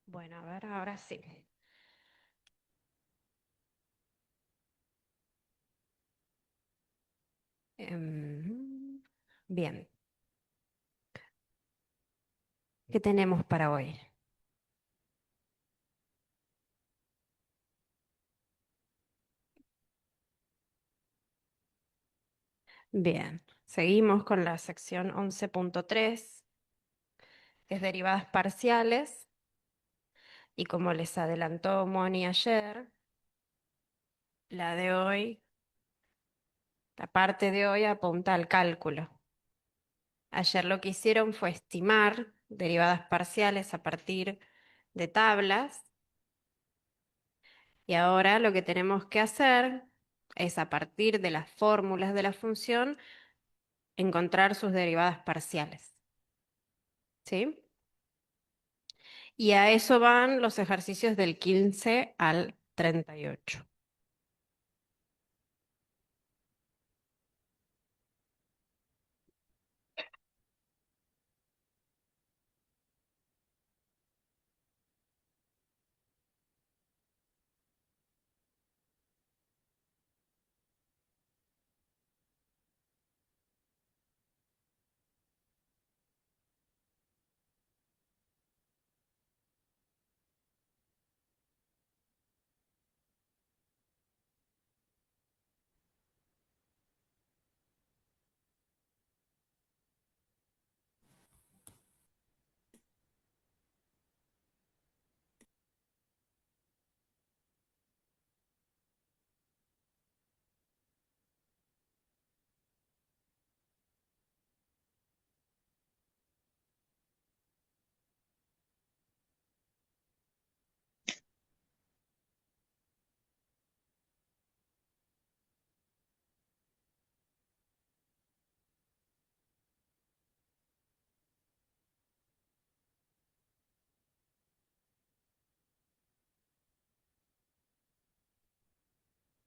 Bueno, a ver, ahora sí. Bien, ¿qué tenemos para hoy? Bien, seguimos con la sección 11.3, que es derivadas parciales, y como les adelantó Moni ayer, la de hoy, la parte de hoy apunta al cálculo. Ayer lo que hicieron fue estimar derivadas parciales a partir de tablas, y ahora lo que tenemos que hacer es, a partir de las fórmulas de la función, encontrar sus derivadas parciales. ¿Sí? Y a eso van los ejercicios del 15 al 38.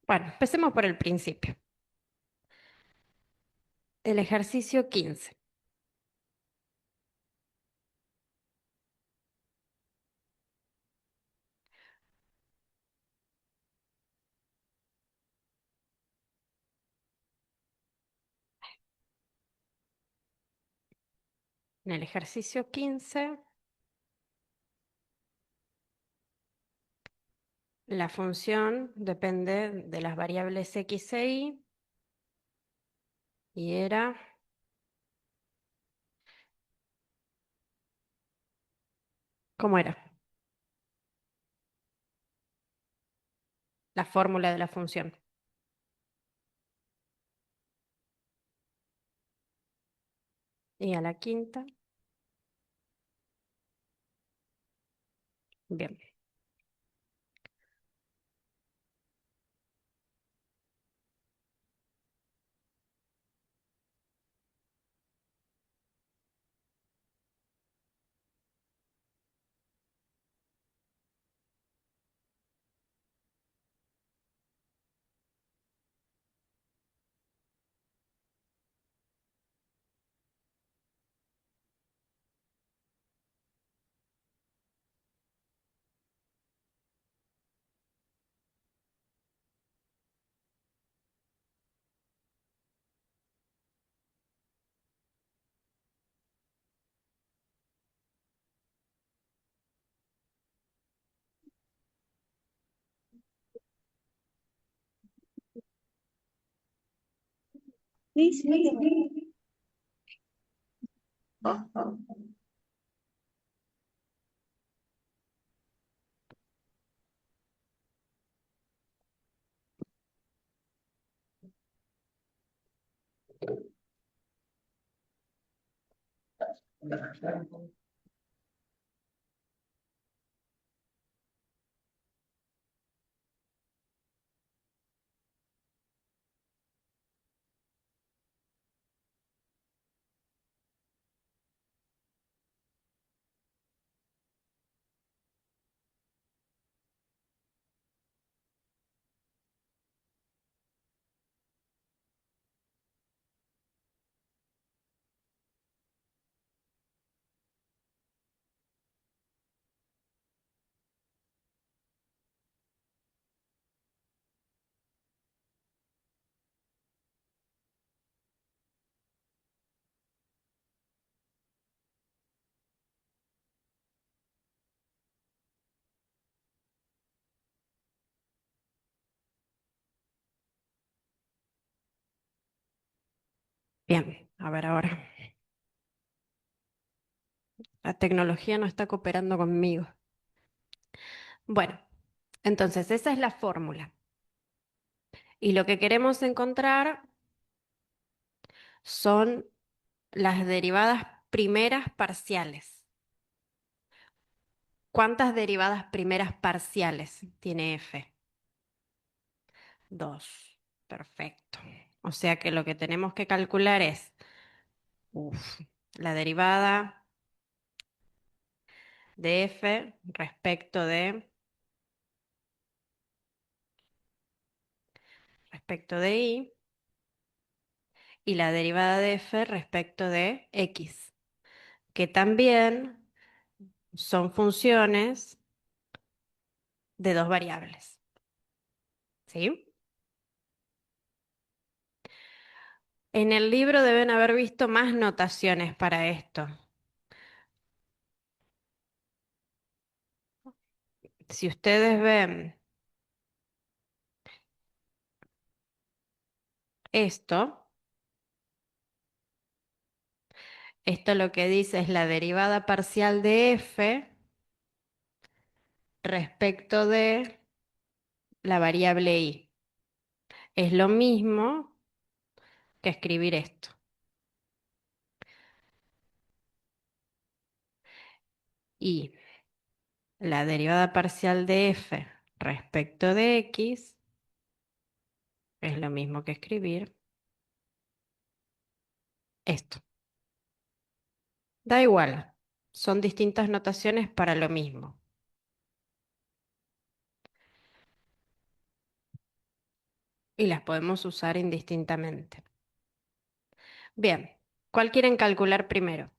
Bueno, empecemos por el principio. El ejercicio 15. En el ejercicio 15, la función depende de las variables x e y era, ¿cómo era? La fórmula de la función. Y a la quinta, bien. Sí, sí. Ajá. Bien, a ver ahora. La tecnología no está cooperando conmigo. Bueno, entonces esa es la fórmula. Y lo que queremos encontrar son las derivadas primeras parciales. ¿Cuántas derivadas primeras parciales tiene f? Dos. Perfecto. O sea que lo que tenemos que calcular es, la derivada de f respecto de y la derivada de f respecto de x, que también son funciones de dos variables. ¿Sí? En el libro deben haber visto más notaciones para esto. Si ustedes ven esto, esto lo que dice es la derivada parcial de f respecto de la variable y. Es lo mismo que escribir esto. Y la derivada parcial de f respecto de x es lo mismo que escribir esto. Da igual, son distintas notaciones para lo mismo. Y las podemos usar indistintamente. Bien, ¿cuál quieren calcular primero?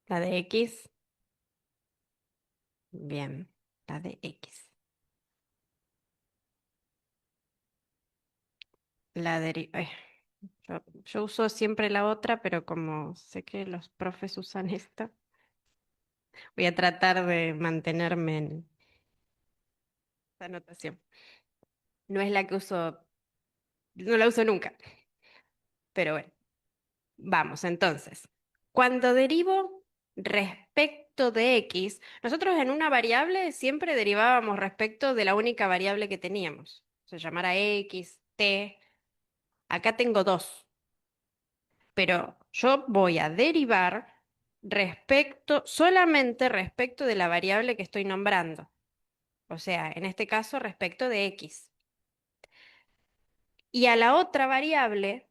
¿La de x? Bien, la de x. La yo uso siempre la otra, pero como sé que los profes usan esta, voy a tratar de mantenerme en esta notación. No es la que uso, no la uso nunca, pero bueno, vamos entonces. Cuando derivo respecto de x, nosotros en una variable siempre derivábamos respecto de la única variable que teníamos. Se llamara x, t. Acá tengo dos, pero yo voy a derivar solamente respecto de la variable que estoy nombrando. O sea, en este caso, respecto de x. Y a la otra variable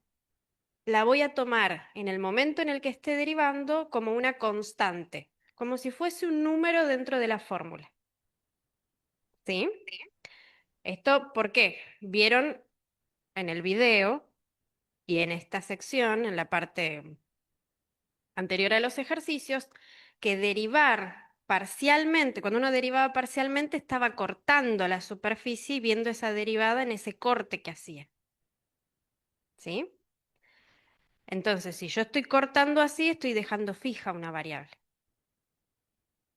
la voy a tomar en el momento en el que esté derivando como una constante, como si fuese un número dentro de la fórmula. ¿Sí? ¿Esto por qué? Vieron en el video y en esta sección, en la parte anterior a los ejercicios, que derivar parcialmente, cuando uno derivaba parcialmente, estaba cortando la superficie y viendo esa derivada en ese corte que hacía. ¿Sí? Entonces, si yo estoy cortando así, estoy dejando fija una variable.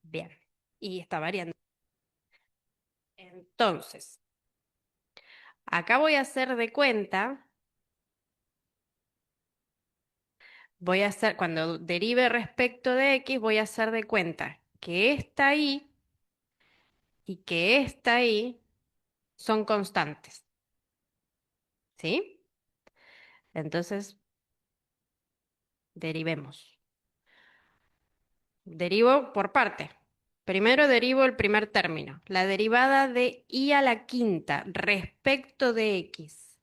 Bien. Y está variando. Entonces, acá voy a hacer de cuenta, cuando derive respecto de x, voy a hacer de cuenta que esta y que esta y son constantes. ¿Sí? Entonces, derivemos. Derivo por parte. Primero derivo el primer término, la derivada de y a la quinta respecto de x.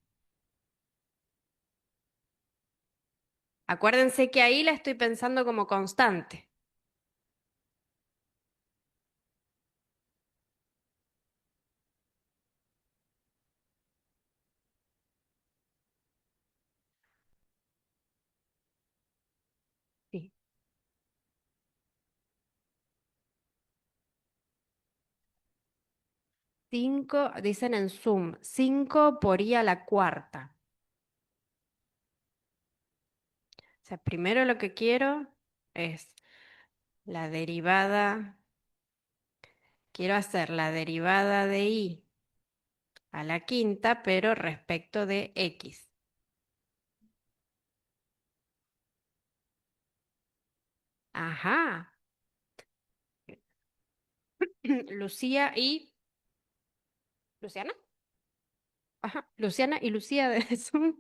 Acuérdense que ahí la estoy pensando como constante. Sí. 5, dicen en Zoom, 5 por i a la cuarta. O sea, primero lo que quiero es la derivada, quiero hacer la derivada de i a la quinta, pero respecto de x. Ajá. Lucía y... ¿Luciana? Ajá. Luciana y Lucía son...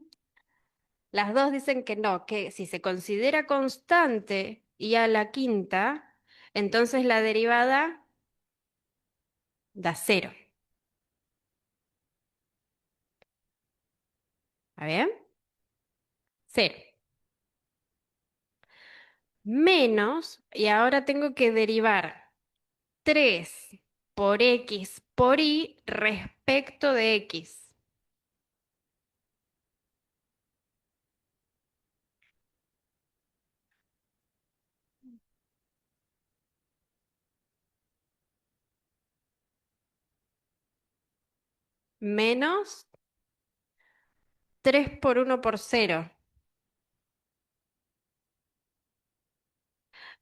Las dos dicen que no, que si se considera constante y a la quinta, entonces la derivada da cero. ¿Está bien? Cero. Menos, y ahora tengo que derivar 3 por x por y respecto de x. Menos 3 por uno por cero.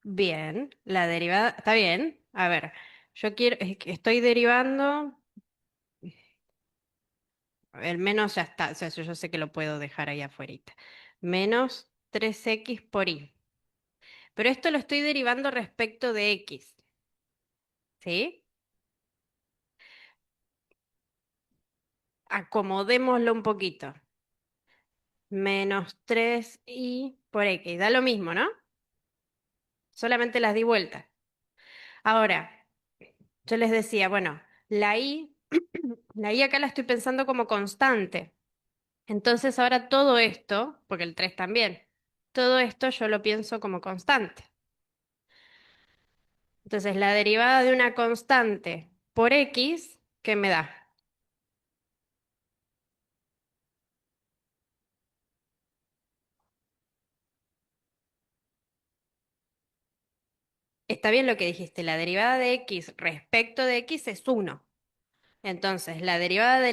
Bien, la derivada, está bien. A ver, yo quiero, es que estoy derivando, el menos ya está, o sea, yo sé que lo puedo dejar ahí afuerita. Menos 3x por y. Pero esto lo estoy derivando respecto de x, ¿sí? Acomodémoslo un poquito. Menos 3y por x, da lo mismo, ¿no? Solamente las di vuelta. Ahora, yo les decía, bueno, la y, la y acá la estoy pensando como constante. Entonces ahora todo esto, porque el 3 también, todo esto yo lo pienso como constante. Entonces la derivada de una constante por x, ¿qué me da? Está bien lo que dijiste, la derivada de x respecto de x es uno. Entonces, la derivada de,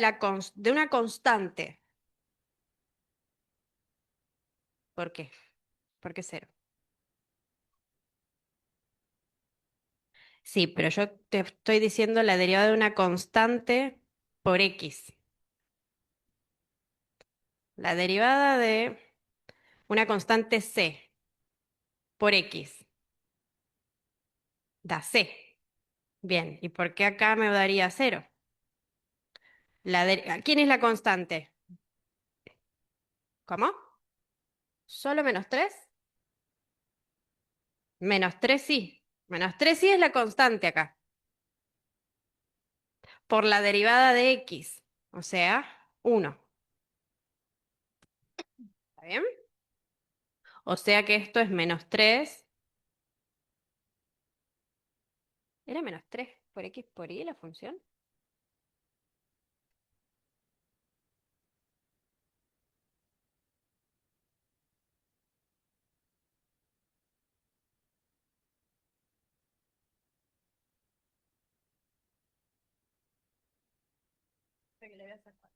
de una constante, ¿por qué? ¿Por qué cero? Sí, pero yo te estoy diciendo la derivada de una constante por x. La derivada de una constante c por x da c. Bien, ¿y por qué acá me daría cero? ¿Quién es la constante? ¿Cómo? ¿Solo menos 3? Menos 3 sí. Menos 3 sí es la constante acá. Por la derivada de x. O sea, uno. ¿Está bien? O sea que esto es menos 3. ¿Era menos 3 por x por y la función? Espera que le voy a sacar.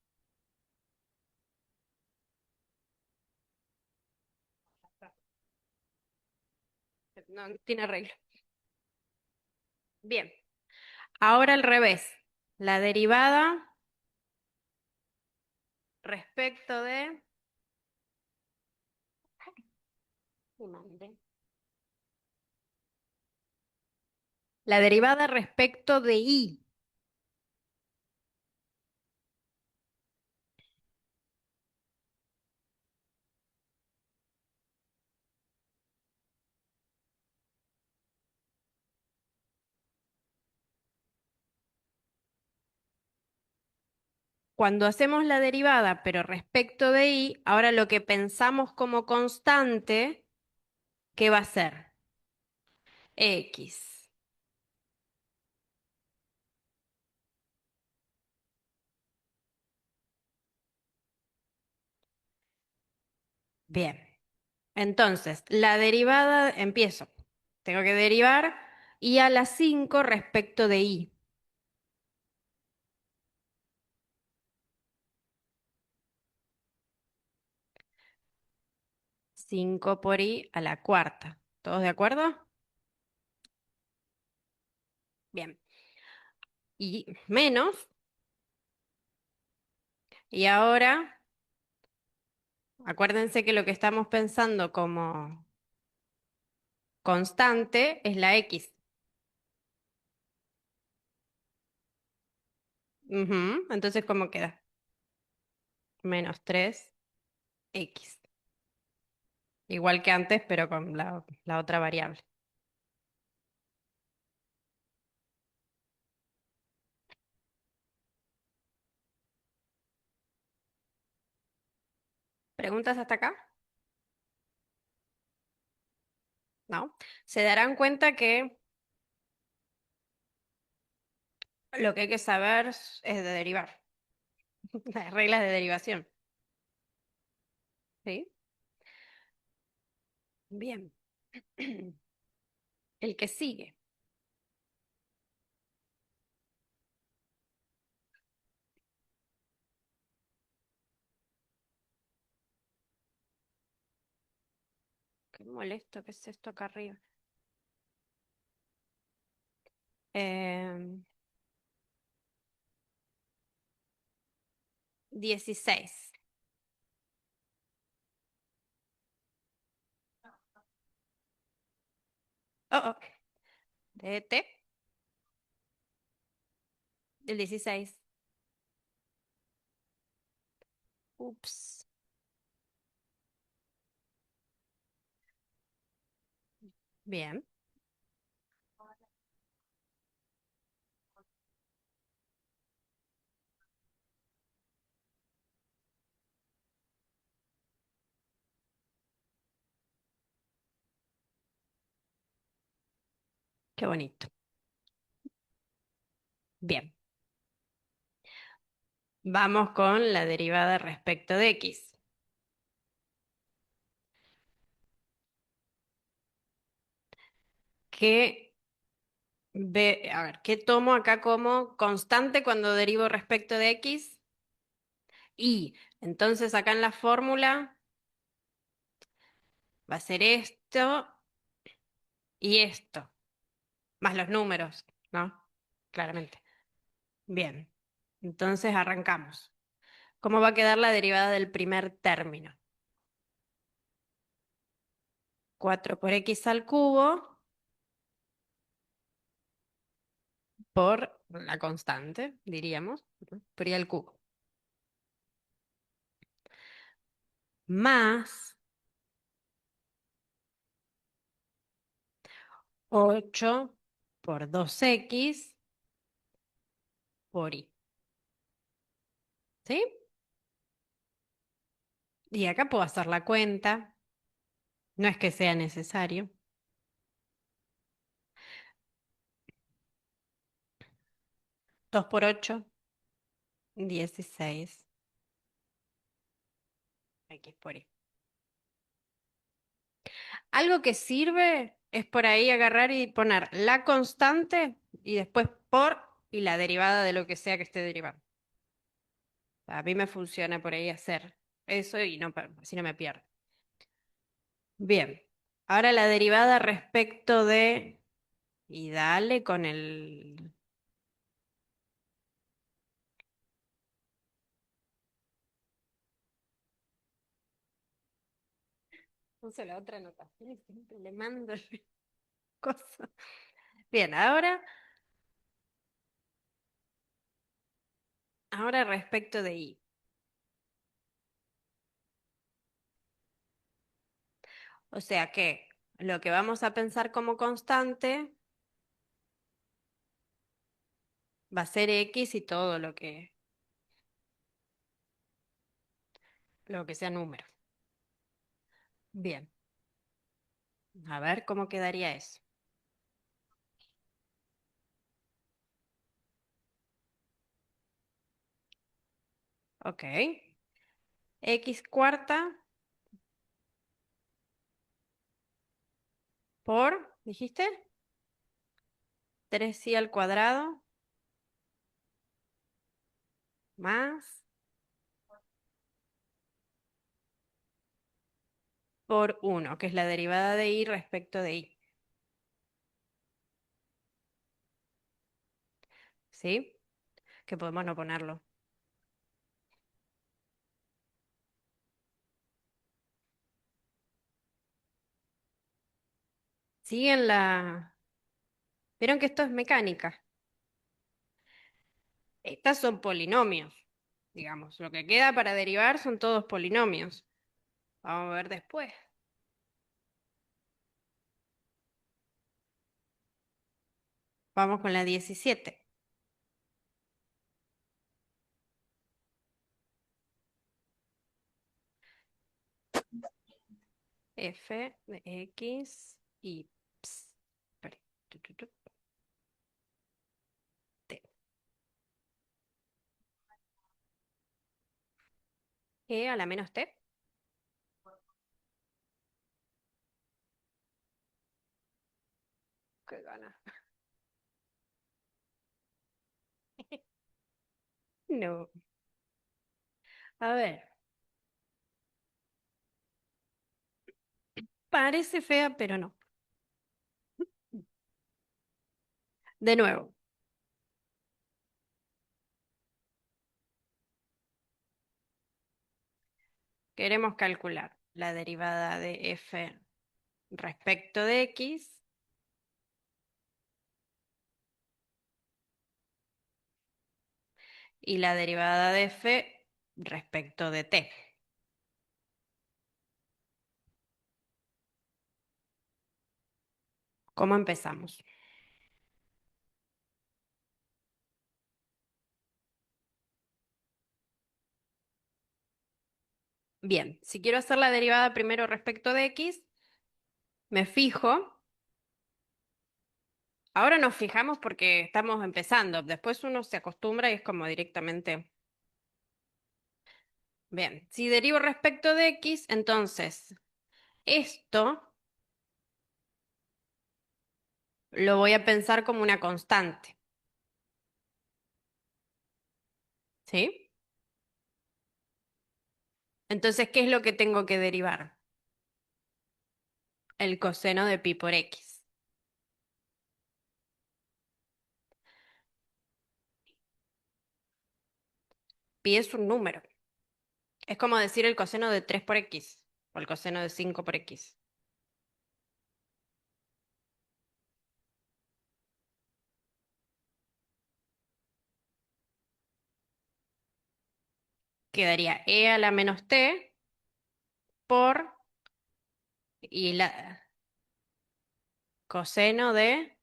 Ya está. No, no tiene arreglo. Bien. Ahora al revés. La derivada respecto de... Me mandé. La derivada respecto de y. Cuando hacemos la derivada, pero respecto de y, ahora lo que pensamos como constante, ¿qué va a ser? X. Bien. Entonces, la derivada, empiezo. Tengo que derivar y a la 5 respecto de y. 5 por i a la cuarta. ¿Todos de acuerdo? Bien. Y menos. Y ahora, acuérdense que lo que estamos pensando como constante es la x. Ujú. Entonces, ¿cómo queda? Menos 3x. Igual que antes, pero con la otra variable. ¿Preguntas hasta acá? No. Se darán cuenta que lo que hay que saber es de derivar. Las reglas de derivación. ¿Sí? Bien. El que sigue. Qué molesto que es esto acá arriba. Em, 16. Oh, oh. De T, del 16. Ups. Bien. Qué bonito. Bien. Vamos con la derivada respecto de x. ¿Qué a ver, ¿qué tomo acá como constante cuando derivo respecto de x? Y entonces acá en la fórmula va a ser esto y esto, más los números, ¿no? Claramente. Bien. Entonces arrancamos. ¿Cómo va a quedar la derivada del primer término? 4 por x al cubo por la constante, diríamos, ¿no? Por y al cubo. Más 8 por 2x por y. ¿Sí? Y acá puedo hacer la cuenta. No es que sea necesario. 2 por 8, 16 x por y. Algo que sirve es por ahí agarrar y poner la constante y después por y la derivada de lo que sea que esté derivando. A mí me funciona por ahí hacer eso y no, así no me pierdo. Bien, ahora la derivada respecto de... Y dale con el... Puse la otra anotación y siempre le mando cosas. Bien, ahora respecto de y. O sea que lo que vamos a pensar como constante va a ser x y todo lo que sea número. Bien, a ver cómo quedaría eso. Ok. X cuarta por, ¿dijiste? 3y al cuadrado más por 1, que es la derivada de y respecto de y. ¿Sí? Que podemos no ponerlo. siguen la... Vieron que esto es mecánica. Estas son polinomios, digamos. Lo que queda para derivar son todos polinomios. Vamos a ver después. Vamos con la 17. F de X y espera, T. E a la menos T. Qué gana. No. A ver, parece fea, pero no. De nuevo, queremos calcular la derivada de F respecto de X y la derivada de F respecto de T. ¿Cómo empezamos? Bien, si quiero hacer la derivada primero respecto de X, me fijo. Ahora nos fijamos porque estamos empezando. Después uno se acostumbra y es como directamente. Bien, si derivo respecto de X, entonces esto lo voy a pensar como una constante. ¿Sí? Entonces, ¿qué es lo que tengo que derivar? El coseno de pi por X. Pi es un número. Es como decir el coseno de 3 por X o el coseno de 5 por X. Quedaría e a la menos t por y la coseno de...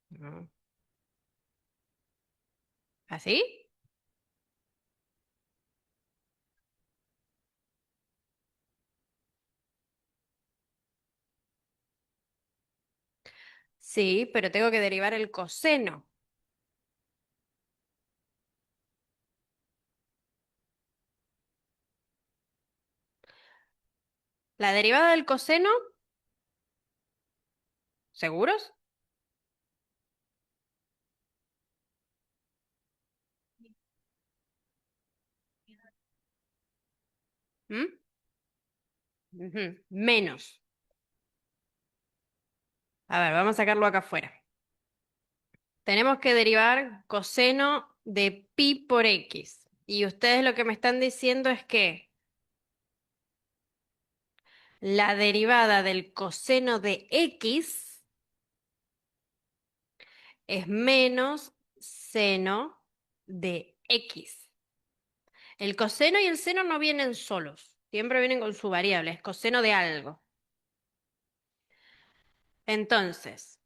no, ¿así? Sí, pero tengo que derivar el coseno. La derivada del coseno, ¿seguros? ¿Mm? Ujú, menos. A ver, vamos a sacarlo acá afuera. Tenemos que derivar coseno de pi por X. Y ustedes lo que me están diciendo es que la derivada del coseno de X es menos seno de X. El coseno y el seno no vienen solos, siempre vienen con su variable, es coseno de algo. Entonces,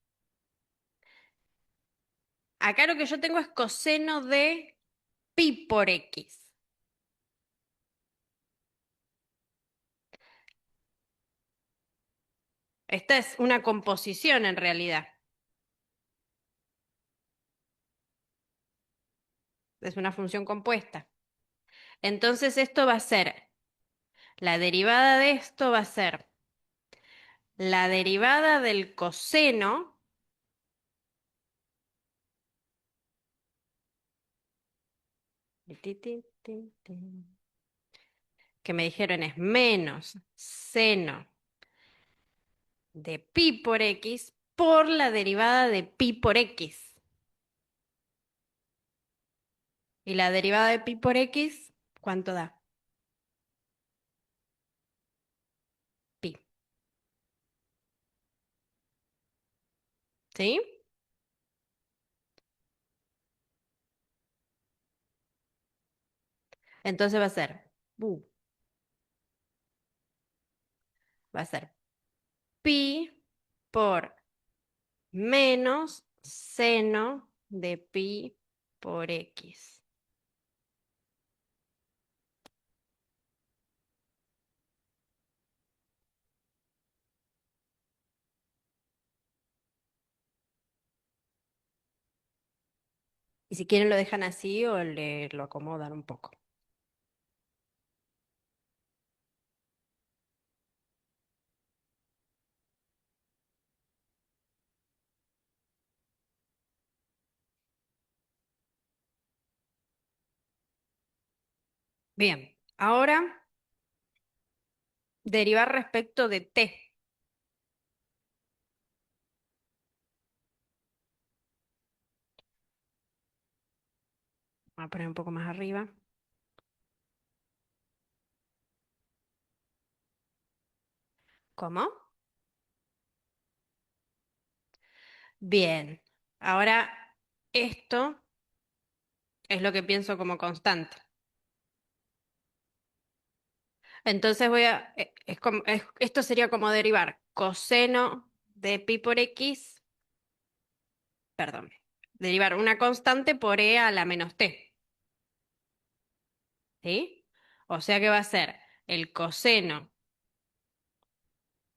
acá lo que yo tengo es coseno de pi por X. Esta es una composición en realidad, es una función compuesta. Entonces esto va a ser, la derivada de esto va a ser la derivada del coseno que me dijeron es menos seno de pi por X por la derivada de pi por X. Y la derivada de pi por X, ¿cuánto da? ¿Sí? Entonces uh, va a ser pi por menos seno de pi por x. Y si quieren lo dejan así o le lo acomodan un poco. Bien, ahora derivar respecto de t. Voy a poner un poco más arriba. ¿Cómo? Bien, ahora esto es lo que pienso como constante. Entonces esto sería como derivar coseno de pi por x, perdón, derivar una constante por e a la menos t, ¿sí? O sea que va a ser el coseno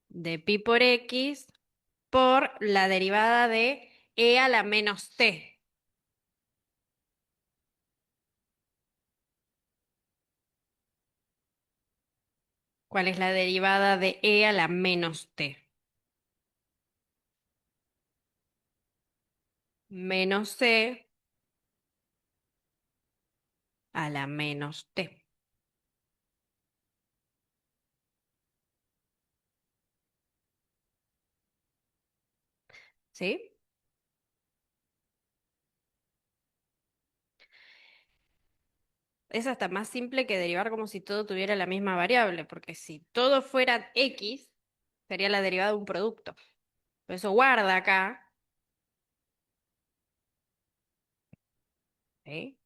de pi por x por la derivada de e a la menos t. ¿Cuál es la derivada de e a la menos t? Menos c a la menos t, ¿sí? Es hasta más simple que derivar como si todo tuviera la misma variable, porque si todo fuera x, sería la derivada de un producto. Por eso guarda acá, ¿sí?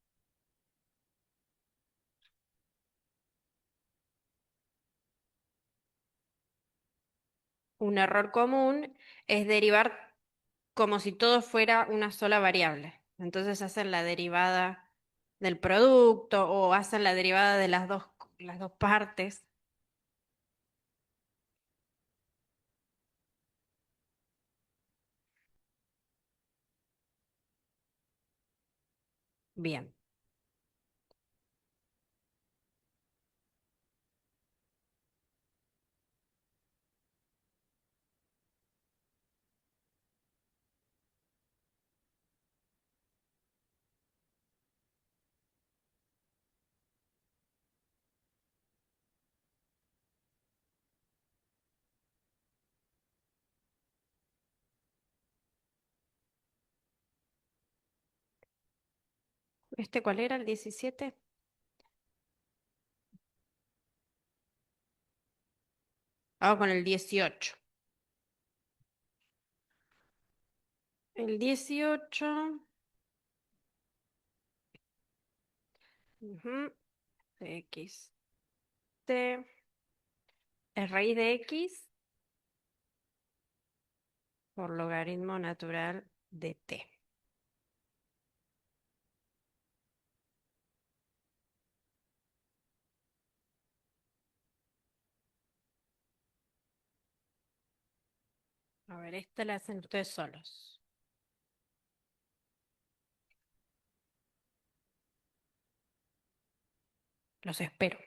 Un error común es derivar como si todo fuera una sola variable. Entonces hacen la derivada del producto o hacen la derivada de las dos partes. Bien, ¿este cuál era el 17? Vamos con el 18. El 18, ujú, x t es raíz de x por logaritmo natural de t. A ver, esta la hacen ustedes solos. Los espero.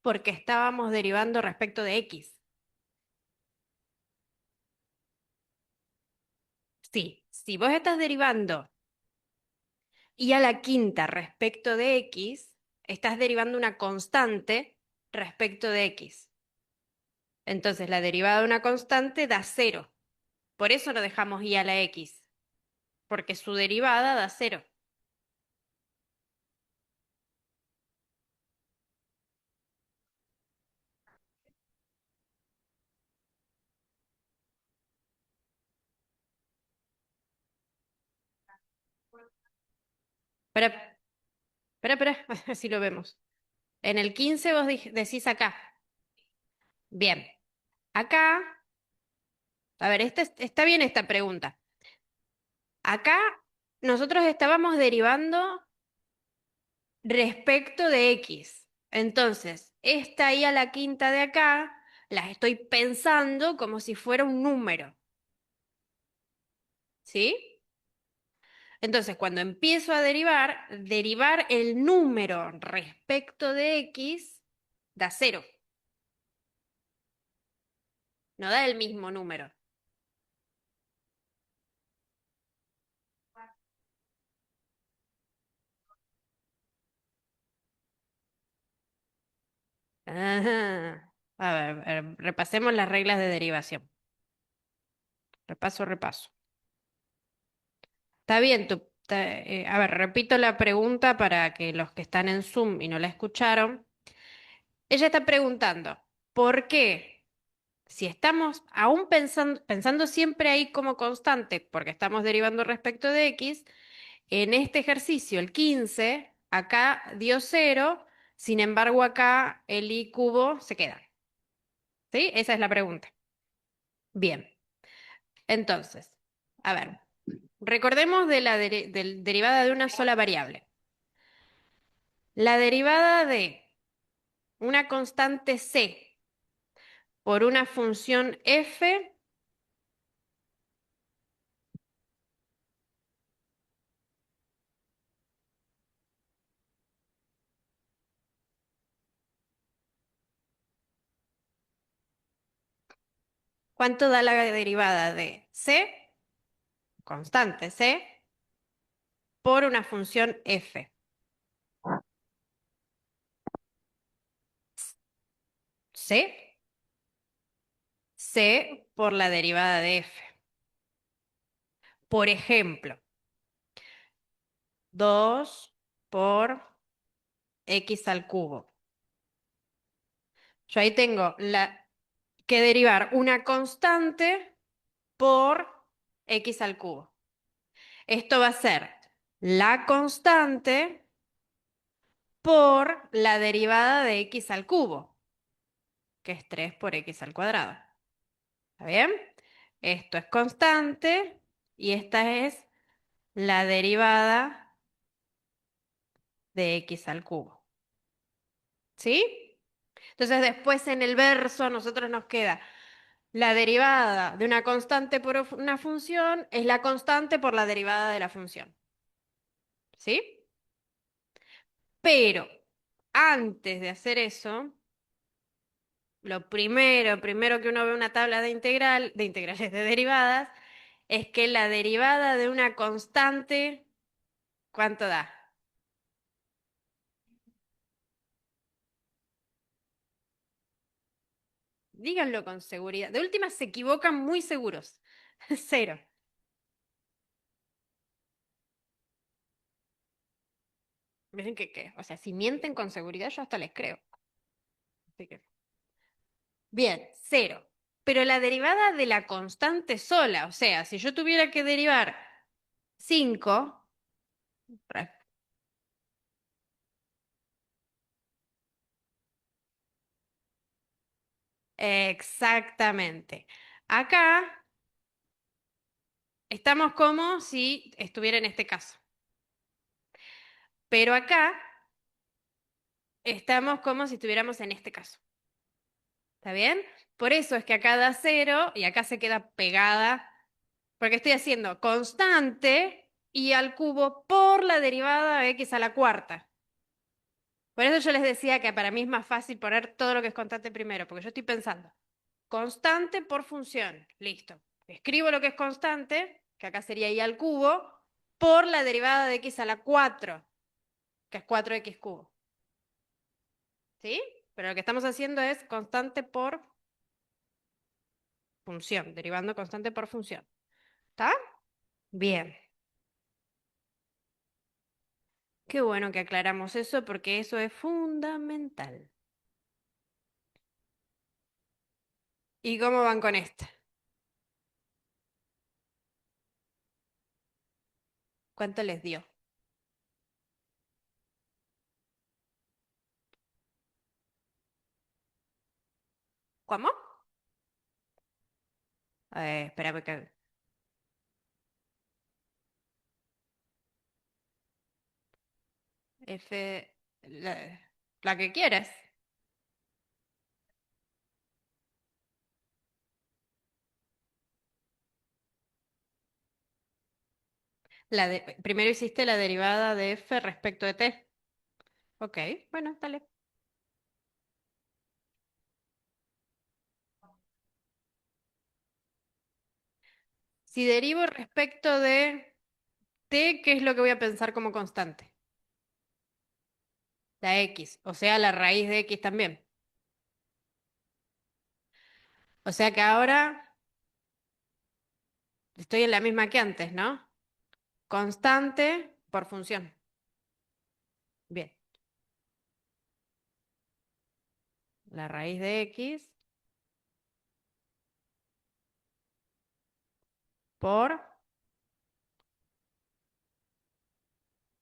Porque estábamos derivando respecto de x. Sí, si vos estás derivando y a la quinta respecto de x, estás derivando una constante respecto de x. Entonces la derivada de una constante da cero. Por eso lo dejamos y a la x, porque su derivada da cero. Espera, espera, así lo vemos. En el 15 vos decís acá. Bien, acá, a ver, está bien esta pregunta. Acá nosotros estábamos derivando respecto de x. Entonces, esta y a la quinta de acá las estoy pensando como si fuera un número, ¿sí? Entonces, cuando empiezo a derivar el número respecto de x da cero, no da el mismo número. Ajá. A ver, repasemos las reglas de derivación. Repaso, repaso. Está bien, a ver, repito la pregunta para que los que están en Zoom y no la escucharon. Ella está preguntando, ¿por qué? Si estamos aún pensando siempre ahí como constante, porque estamos derivando respecto de x, en este ejercicio, el 15, acá dio cero, sin embargo acá el i cubo se queda. ¿Sí? Esa es la pregunta. Bien, entonces, a ver, recordemos de la derivada de una sola variable. La derivada de una constante c por una función f, ¿cuánto da la derivada de c, constante c, por una función f? C, c por la derivada de f. Por ejemplo, 2 por x al cubo. Yo ahí tengo que derivar una constante por x al cubo. Esto va a ser la constante por la derivada de x al cubo, que es 3 por x al cuadrado. ¿Está bien? Esto es constante y esta es la derivada de x al cubo. ¿Sí? Entonces después en el verso a nosotros nos queda la derivada de una constante por una función es la constante por la derivada de la función. ¿Sí? Pero antes de hacer eso, lo primero que uno ve en una tabla de integrales de derivadas, es que la derivada de una constante, ¿cuánto da? Díganlo con seguridad. De última se equivocan muy seguros. Cero. Miren que, o sea, si mienten con seguridad, yo hasta les creo. Así que, bien, cero. Pero la derivada de la constante sola, o sea, si yo tuviera que derivar 5, exactamente. Acá estamos como si estuviera en este caso. Pero acá estamos como si estuviéramos en este caso. ¿Está bien? Por eso es que acá da cero y acá se queda pegada Porque estoy haciendo constante y al cubo por la derivada de x a la cuarta. Por eso yo les decía que para mí es más fácil poner todo lo que es constante primero, porque yo estoy pensando, constante por función, listo. Escribo lo que es constante, que acá sería y al cubo, por la derivada de x a la 4, que es 4x cubo. ¿Sí? Pero lo que estamos haciendo es constante por función, derivando constante por función. ¿Está? Bien. Qué bueno que aclaramos eso porque eso es fundamental. ¿Y cómo van con esta? ¿Cuánto les dio? ¿Cómo? Espera, porque F, la, la que quieras. Primero hiciste la derivada de f respecto de t. Ok, bueno, dale. Si derivo respecto de t, ¿qué es lo que voy a pensar como constante? La x, o sea, la raíz de x también. O sea que ahora estoy en la misma que antes, ¿no? Constante por función. Bien. La raíz de x por...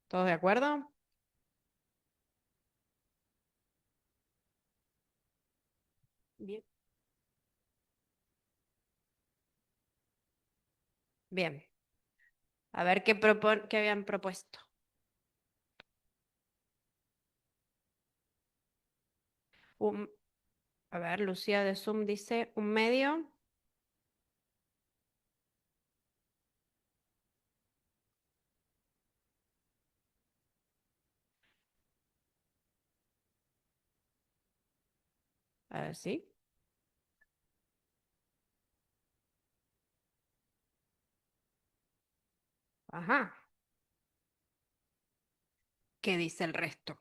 ¿Todos de acuerdo? Bien. Bien. A ver qué habían propuesto. Un- a ver, Lucía de Zoom dice un medio. A ver, sí. Ajá. ¿Qué dice el resto?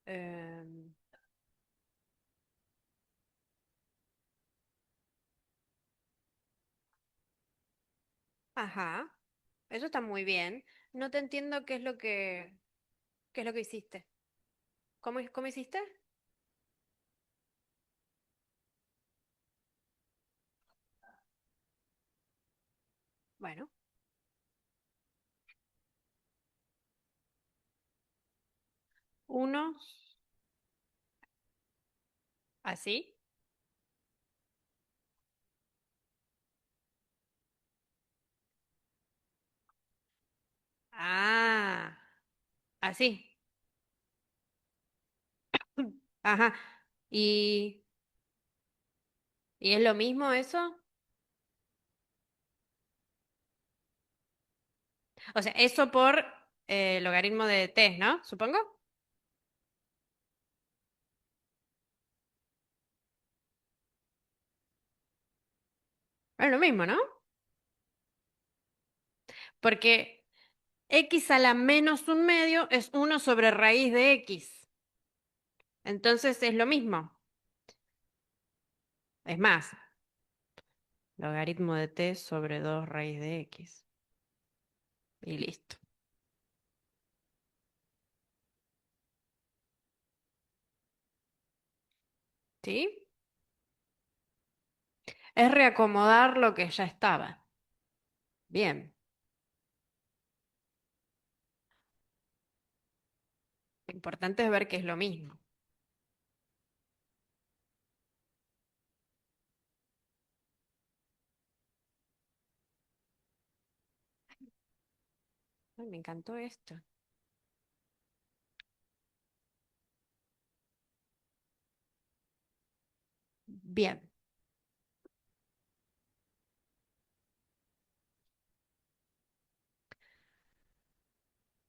Em, ajá. Eso está muy bien. No te entiendo qué es lo que hiciste. ¿Cómo hiciste? Bueno, uno, así. Ah, así. Ajá. ¿Y, y es lo mismo eso? O sea, eso por logaritmo de t, ¿no? Supongo. Es lo mismo, ¿no? Porque x a la menos un medio es uno sobre raíz de x. Entonces es lo mismo. Es más, logaritmo de t sobre 2 raíz de x. Y listo. ¿Sí? Es reacomodar lo que ya estaba. Bien. Lo importante es ver que es lo mismo. Ay, me encantó esto. Bien.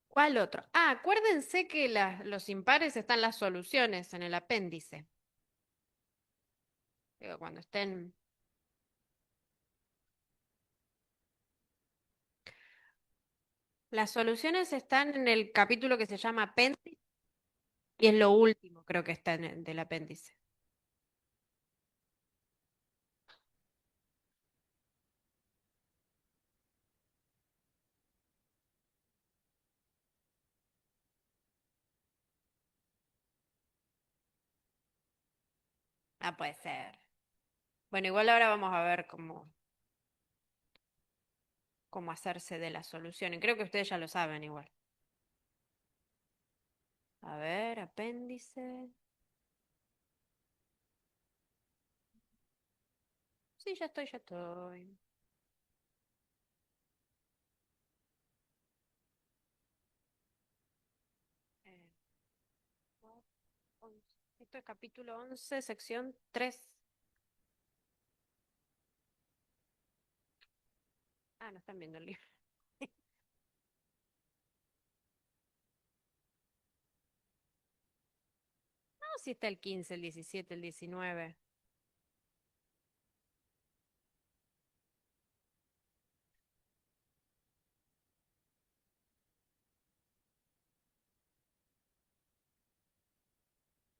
¿Cuál otro? Ah, acuérdense que los impares están las soluciones en el apéndice. Digo, cuando estén... Las soluciones están en el capítulo que se llama apéndice y es lo último, creo que está en del apéndice. Ah, puede ser. Bueno, igual ahora vamos a ver cómo hacerse de la solución. Y creo que ustedes ya lo saben igual. A ver, apéndice. Sí, ya estoy, ya estoy. Eh, Esto es capítulo 11, sección 3. Ah, no están viendo el libro. No, sí está el 15, el 17, el 19.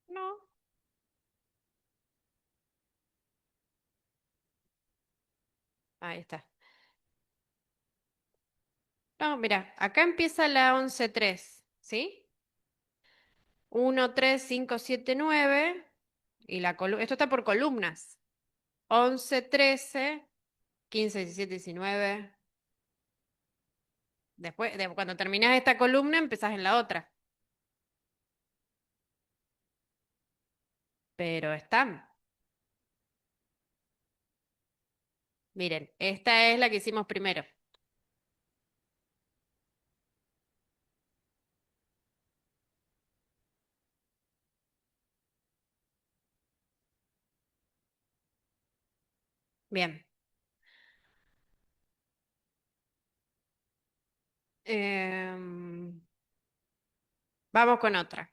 No, ahí está. No, mira, acá empieza la 11.3, ¿sí? 1, 3, 5, 7, 9. Y esto está por columnas. 11, 13, 15, 17, 19. Después, cuando terminás esta columna, empezás en la otra. Pero están. Miren, esta es la que hicimos primero. Bien. Em, Vamos con otra.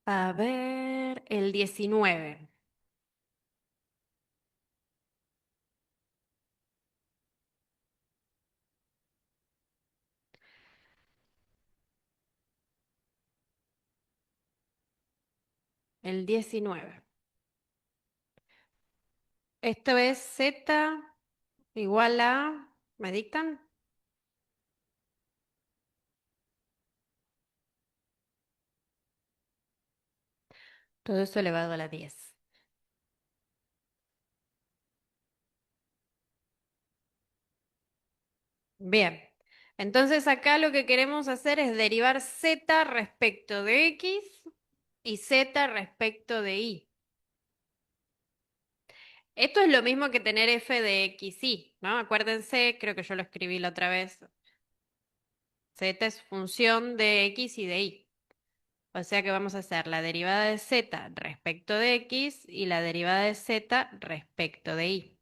A ver, el 19. El 19. Esto es Z igual a... ¿Me dictan? Todo eso elevado a la 10. Bien. Entonces acá lo que queremos hacer es derivar Z respecto de X y Z respecto de Y. Esto es lo mismo que tener f de x, y, ¿no? Acuérdense, creo que yo lo escribí la otra vez. Z es función de x y de y. O sea que vamos a hacer la derivada de z respecto de x y la derivada de z respecto de y.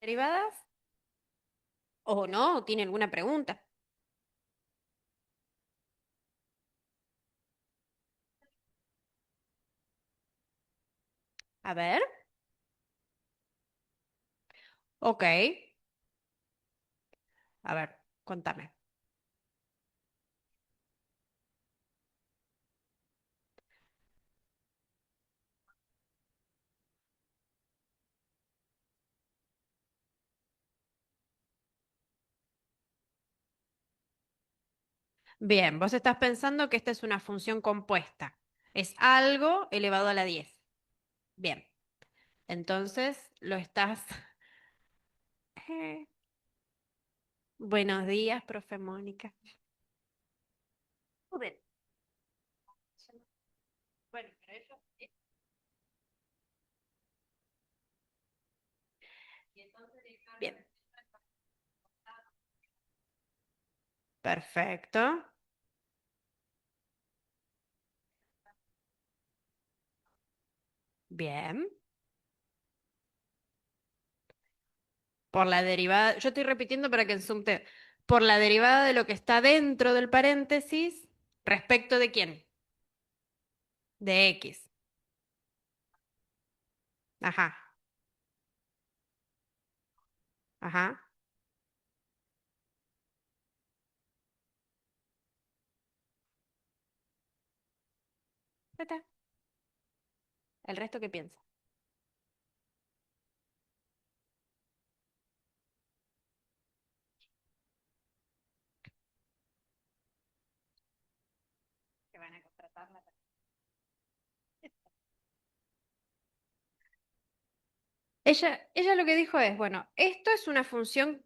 ¿Derivadas? ¿O no? ¿Tiene alguna pregunta? A ver. Ok. A ver, contame. Bien, vos estás pensando que esta es una función compuesta. Es algo elevado a la 10. Bien, entonces lo estás... Buenos días, profe Mónica. Joder. Bueno, pero eso... Bien, perfecto. Bien. Por la derivada, yo estoy repitiendo para que en Zoom te... Por la derivada de lo que está dentro del paréntesis, ¿respecto de quién? De X. Ajá, ajá. Ya está. ¿El resto qué piensa? Que van a contratarla. Ella lo que dijo es, bueno, esto es una función,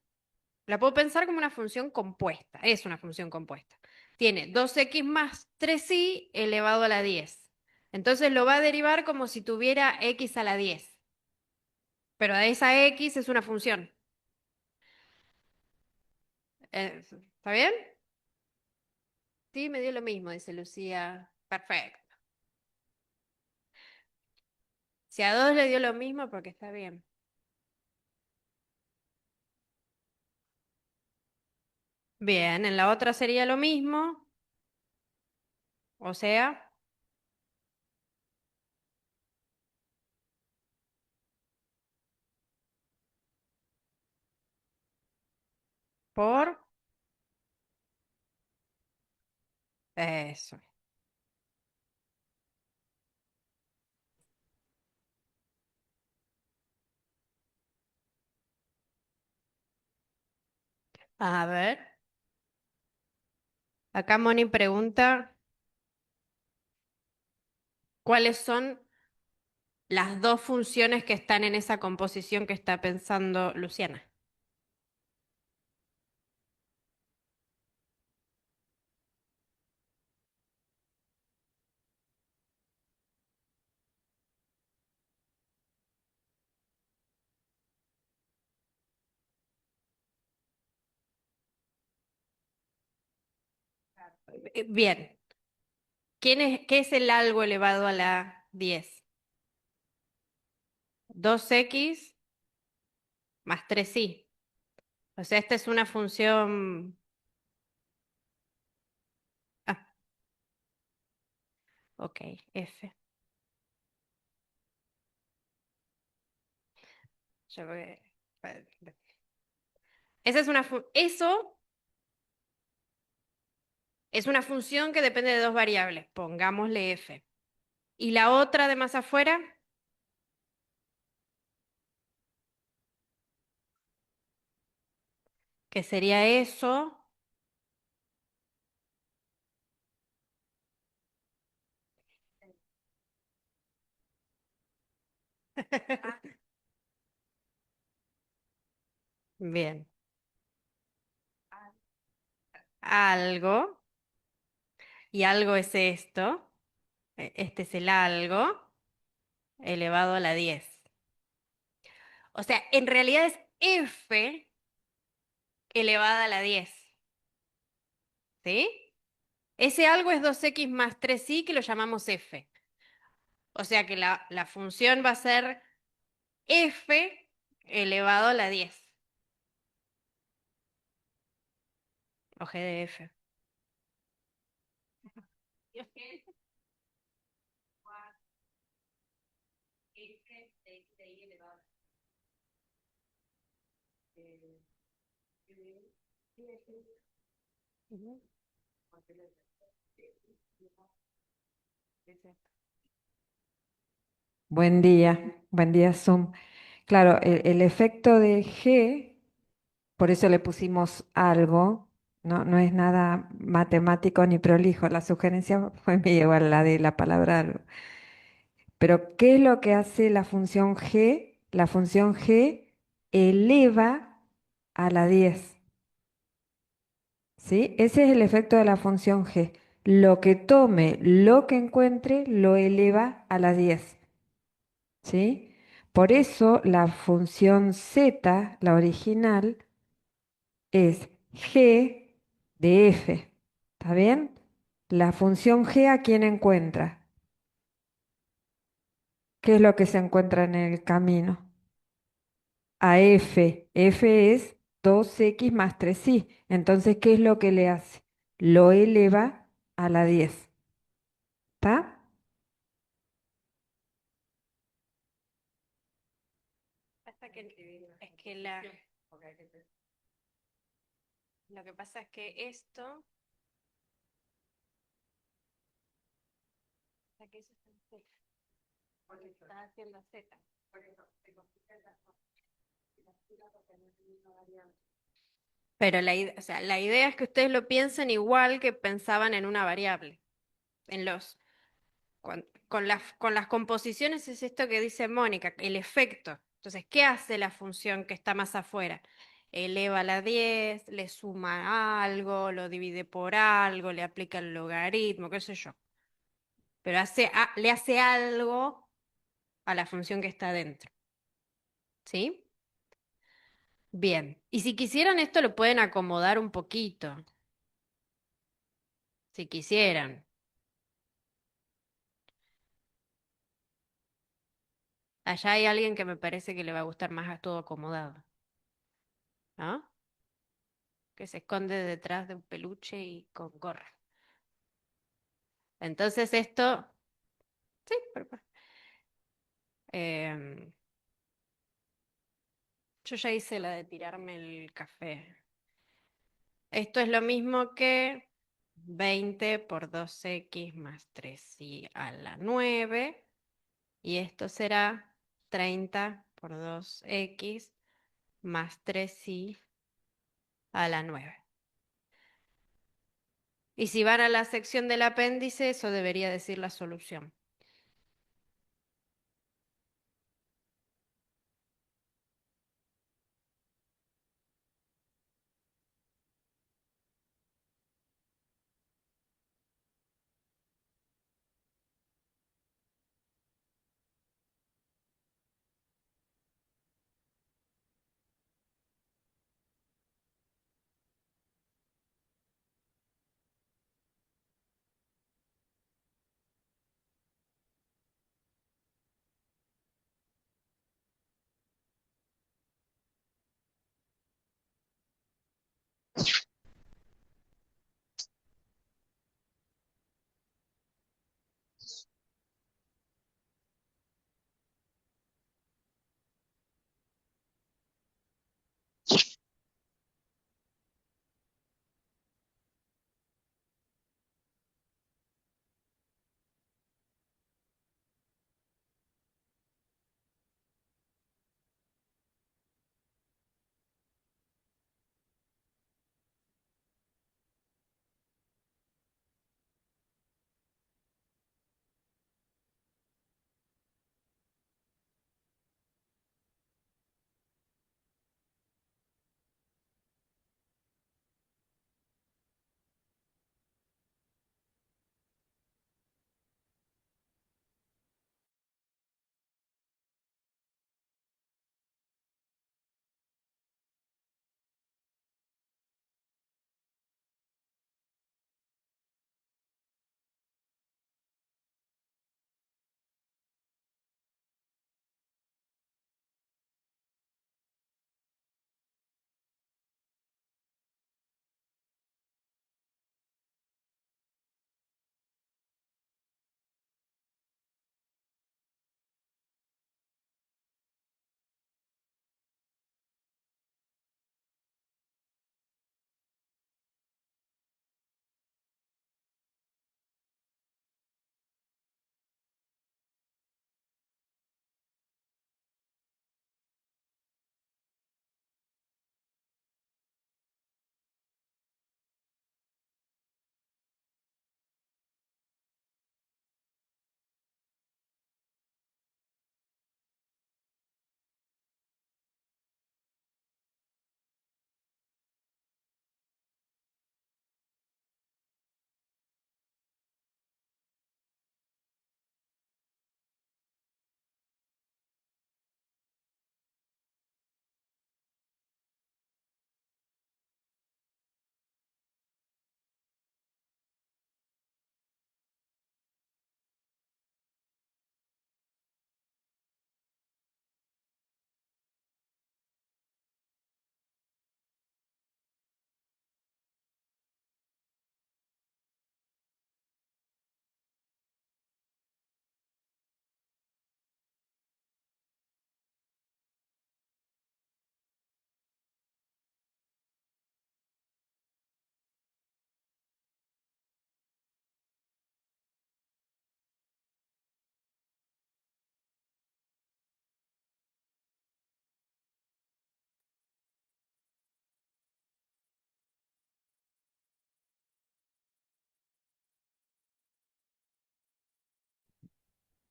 la puedo pensar como una función compuesta, es una función compuesta. Tiene 2x más 3y elevado a la 10. Entonces lo va a derivar como si tuviera x a la 10. Pero esa x es una función. ¿Está bien? Sí, me dio lo mismo, dice Lucía. Perfecto. Si a dos le dio lo mismo, porque está bien. Bien, en la otra sería lo mismo, o sea, por eso. A ver, acá Moni pregunta, ¿cuáles son las dos funciones que están en esa composición que está pensando Luciana? Bien, ¿qué es el algo elevado a la 10? 2x más 3y. O sea, esta es una función... Ah, ok, f. Yo voy- Esa es eso es una función que depende de dos variables. Pongámosle f. Y la otra de más afuera, que sería eso. Bien. Algo. Y algo es esto. Este es el algo elevado a la 10. O sea, en realidad es f elevada a la 10. ¿Sí? Ese algo es 2x más 3y que lo llamamos f. O sea que la función va a ser f elevado a la 10, o G de F. Ujú. Buen día Zoom. Claro, el efecto de G, por eso le pusimos algo, no, no es nada matemático ni prolijo, la sugerencia fue mía igual la de la palabra algo. Pero ¿qué es lo que hace la función G? La función G eleva a la 10, ¿sí? Ese es el efecto de la función G. Lo que tome, lo que encuentre, lo eleva a la 10. ¿Sí? Por eso la función z, la original, es g de f. ¿Está bien? La función g a quién encuentra. ¿Qué es lo que se encuentra en el camino? A f. F es 2x más 3y. Entonces, ¿qué es lo que le hace? Lo eleva a la 10. ¿Está? Pasa que lo que pasa es que esto, o sea, que eso está en Z, porque está haciendo Z. Pero o sea, la idea es que ustedes lo piensen igual que pensaban en una variable. En los, con las composiciones es esto que dice Mónica, el efecto. Entonces, ¿qué hace la función que está más afuera? Eleva a la 10, le suma algo, lo divide por algo, le aplica el logaritmo, qué sé yo. Pero le hace algo a la función que está dentro. ¿Sí? Bien. Y si quisieran esto lo pueden acomodar un poquito, si quisieran. Allá hay alguien que me parece que le va a gustar más a todo acomodado, ¿no? Que se esconde detrás de un peluche y con gorra. Entonces esto, sí, em, yo ya hice la de tirarme el café. Esto es lo mismo que 20 por 2x más 3y a la 9. Y esto será 30 por 2x más 3y a la 9. Y si van a la sección del apéndice, eso debería decir la solución.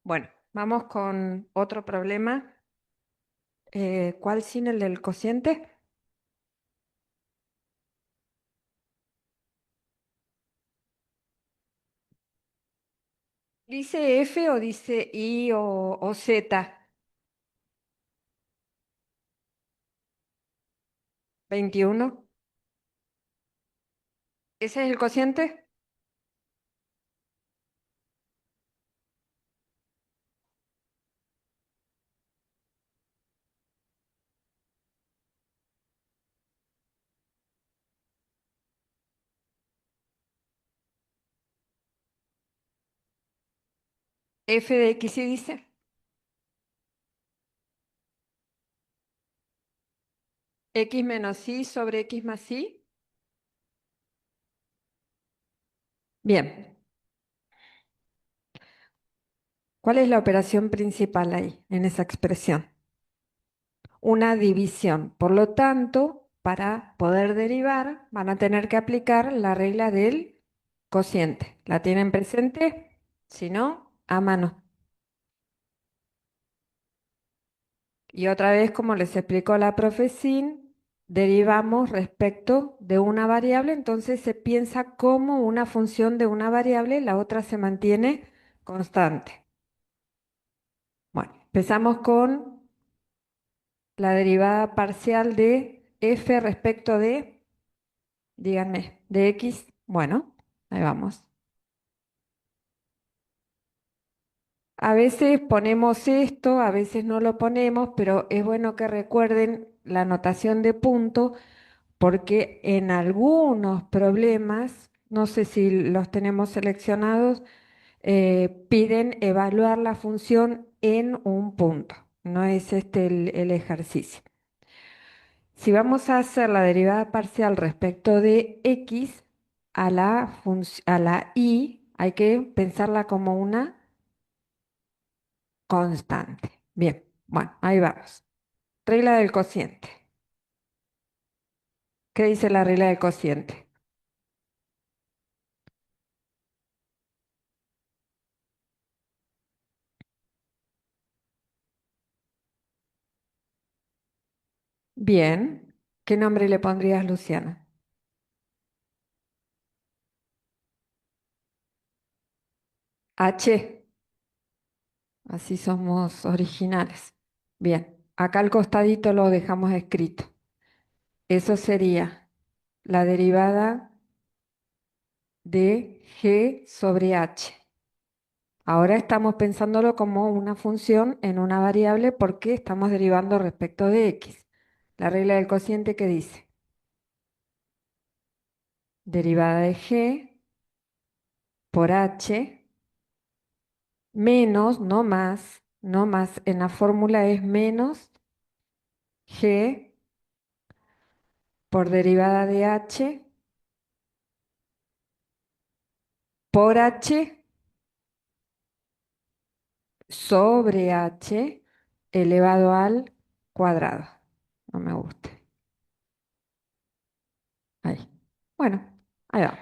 Bueno, vamos con otro problema. ¿Cuál sin el del cociente? ¿Dice F o dice I o Z? 21. ¿Ese es el cociente? F de X y dice. X menos Y sobre X más Y. Bien, ¿cuál es la operación principal ahí, en esa expresión? Una división. Por lo tanto, para poder derivar, van a tener que aplicar la regla del cociente. ¿La tienen presente? Si no, a mano. Y otra vez, como les explicó la profe Sin, derivamos respecto de una variable, entonces se piensa como una función de una variable, la otra se mantiene constante. Bueno, empezamos con la derivada parcial de f respecto de, díganme, de x. Bueno, ahí vamos. A veces ponemos esto, a veces no lo ponemos, pero es bueno que recuerden la notación de punto porque en algunos problemas, no sé si los tenemos seleccionados, piden evaluar la función en un punto. No es este el ejercicio. Si vamos a hacer la derivada parcial respecto de x a la y, hay que pensarla como una constante. Bien, bueno, ahí vamos. Regla del cociente. ¿Qué dice la regla del cociente? Bien. ¿Qué nombre le pondrías, Luciana? H. Así somos originales. Bien. Acá al costadito lo dejamos escrito. Eso sería la derivada de g sobre h. Ahora estamos pensándolo como una función en una variable porque estamos derivando respecto de x. La regla del cociente que dice derivada de g por h menos, no más, no más. En la fórmula es menos g por derivada de h por h sobre h elevado al cuadrado. No me gusta. Ahí. Bueno, ahí va.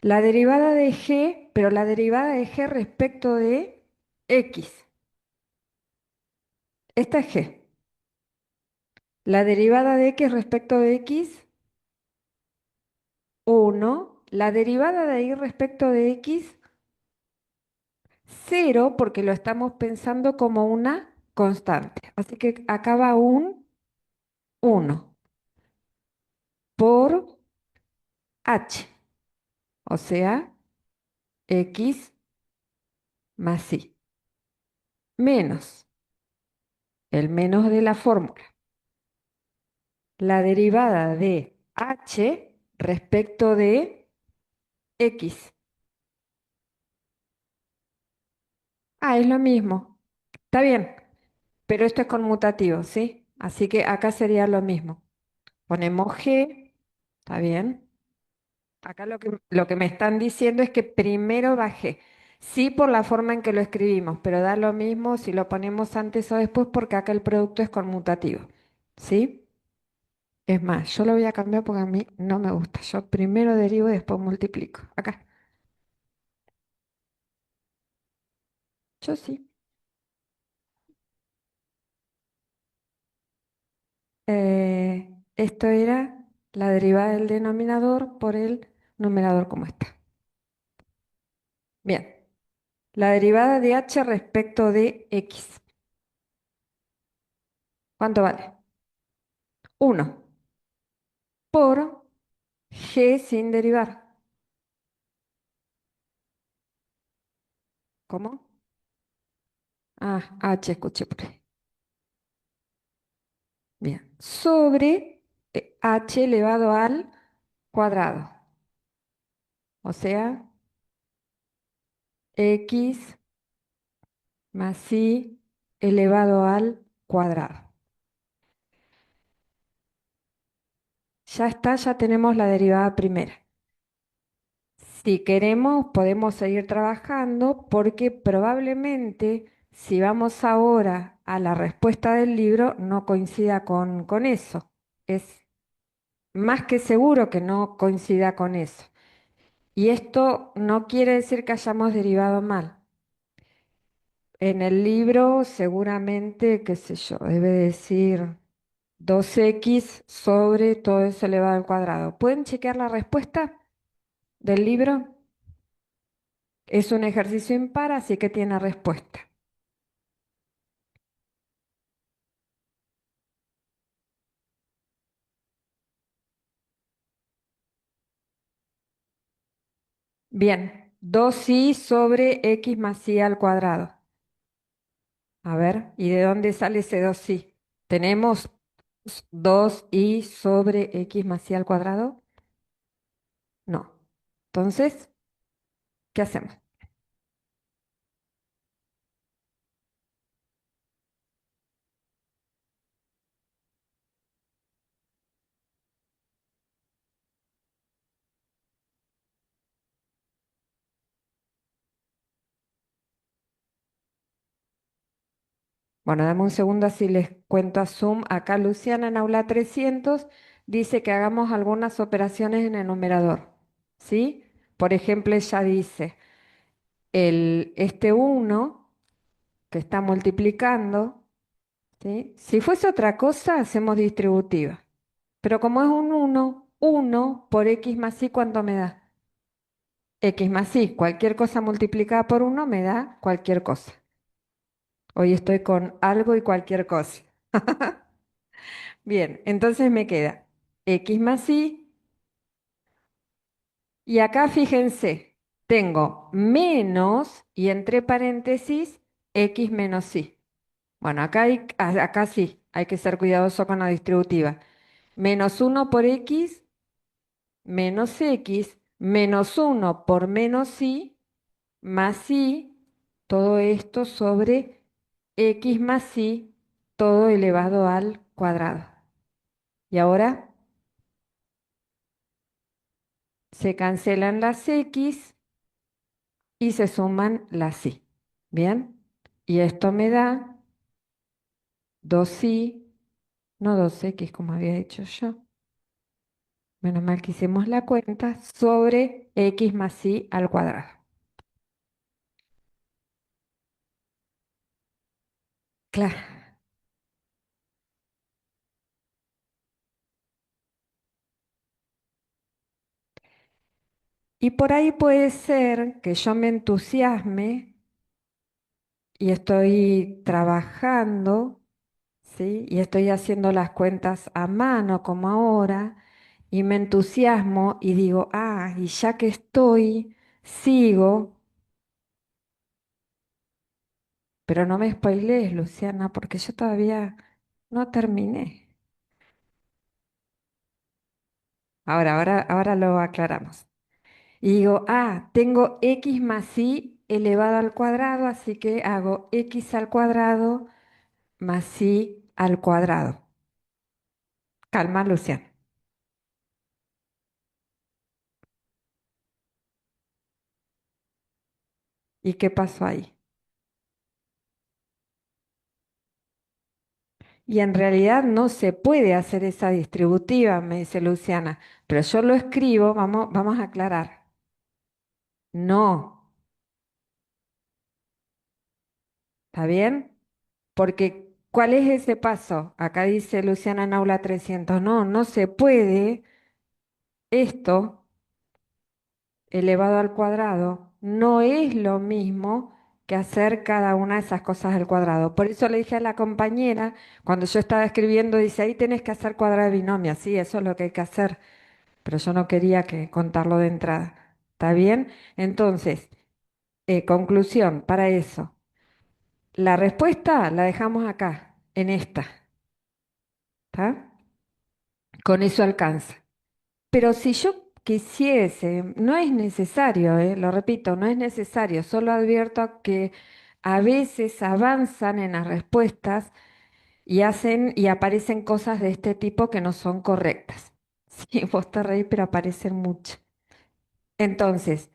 La derivada de g, pero la derivada de g respecto de x. Esta es g. La derivada de x respecto de x, 1. La derivada de y respecto de x, 0, porque lo estamos pensando como una constante. Así que acá va un 1 por h, o sea, x más y, menos el menos de la fórmula. La derivada de h respecto de x. Ah, es lo mismo. Está bien, pero esto es conmutativo, ¿sí? Así que acá sería lo mismo. Ponemos g, ¿está bien? Acá lo que me están diciendo es que primero va g. Sí por la forma en que lo escribimos, pero da lo mismo si lo ponemos antes o después porque acá el producto es conmutativo, ¿sí? Es más, yo lo voy a cambiar porque a mí no me gusta. Yo primero derivo y después multiplico. Acá. Yo sí. Esto era la derivada del denominador por el numerador como está. Bien, la derivada de h respecto de x. ¿Cuánto vale? 1 por g sin derivar. ¿Cómo? Ah, h escuché por ahí. Bien, sobre h elevado al cuadrado. O sea, x más y elevado al cuadrado. Ya está, ya tenemos la derivada primera. Si queremos, podemos seguir trabajando porque probablemente si vamos ahora a la respuesta del libro no coincida con eso. Es más que seguro que no coincida con eso. Y esto no quiere decir que hayamos derivado mal. En el libro seguramente, qué sé yo, debe decir 2x sobre todo eso elevado al cuadrado. ¿Pueden chequear la respuesta del libro? Es un ejercicio impar, así que tiene respuesta. Bien, 2i sobre x más y al cuadrado. A ver, ¿y de dónde sale ese 2i? ¿Tenemos 2i sobre x más y al cuadrado? No. Entonces, ¿qué hacemos? Bueno, dame un segundo así les cuento a Zoom. Acá Luciana en aula 300 dice que hagamos algunas operaciones en el numerador. ¿Sí? Por ejemplo, ella dice, este 1 que está multiplicando, ¿sí? Si fuese otra cosa, hacemos distributiva. Pero como es un 1 por x más y, ¿cuánto me da? X más y, cualquier cosa multiplicada por 1 me da cualquier cosa. Hoy estoy con algo y cualquier cosa. Bien, entonces me queda x más y acá fíjense, tengo menos y entre paréntesis x menos y. Bueno, acá sí, hay que ser cuidadoso con la distributiva. Menos 1 por x menos x menos 1 por menos y más y, todo esto sobre x más y, todo elevado al cuadrado. Y ahora se cancelan las x y se suman las y. ¿Bien? Y esto me da 2y, no 2x como había dicho yo. Menos mal que hicimos la cuenta sobre x más y al cuadrado. Claro. Y por ahí puede ser que yo me entusiasme y estoy trabajando, ¿sí? Y estoy haciendo las cuentas a mano como ahora, y me entusiasmo y digo, ah, y ya que estoy, sigo, pero no me spoilees, Luciana, porque yo todavía no terminé. Ahora lo aclaramos. Y digo, ah, tengo x más y elevado al cuadrado, así que hago x al cuadrado más y al cuadrado. Calma, Luciana. ¿Y qué pasó ahí? Y en realidad no se puede hacer esa distributiva, me dice Luciana, pero yo lo escribo, vamos a aclarar. No, ¿Está bien? Porque, ¿cuál es ese paso? Acá dice Luciana en aula 300. No, no se puede esto elevado al cuadrado. No es lo mismo que hacer cada una de esas cosas al cuadrado. Por eso le dije a la compañera, cuando yo estaba escribiendo, dice, ahí tenés que hacer cuadrado de binomio. Sí, eso es lo que hay que hacer, pero yo no quería que contarlo de entrada. ¿Está bien? Entonces, conclusión para eso. La respuesta la dejamos acá, en esta. ¿Está? Con eso alcanza. Pero si yo quisiese, no es necesario, lo repito, no es necesario, solo advierto que a veces avanzan en las respuestas y hacen y aparecen cosas de este tipo que no son correctas. Sí, vos te reís, pero aparecen muchas. Entonces,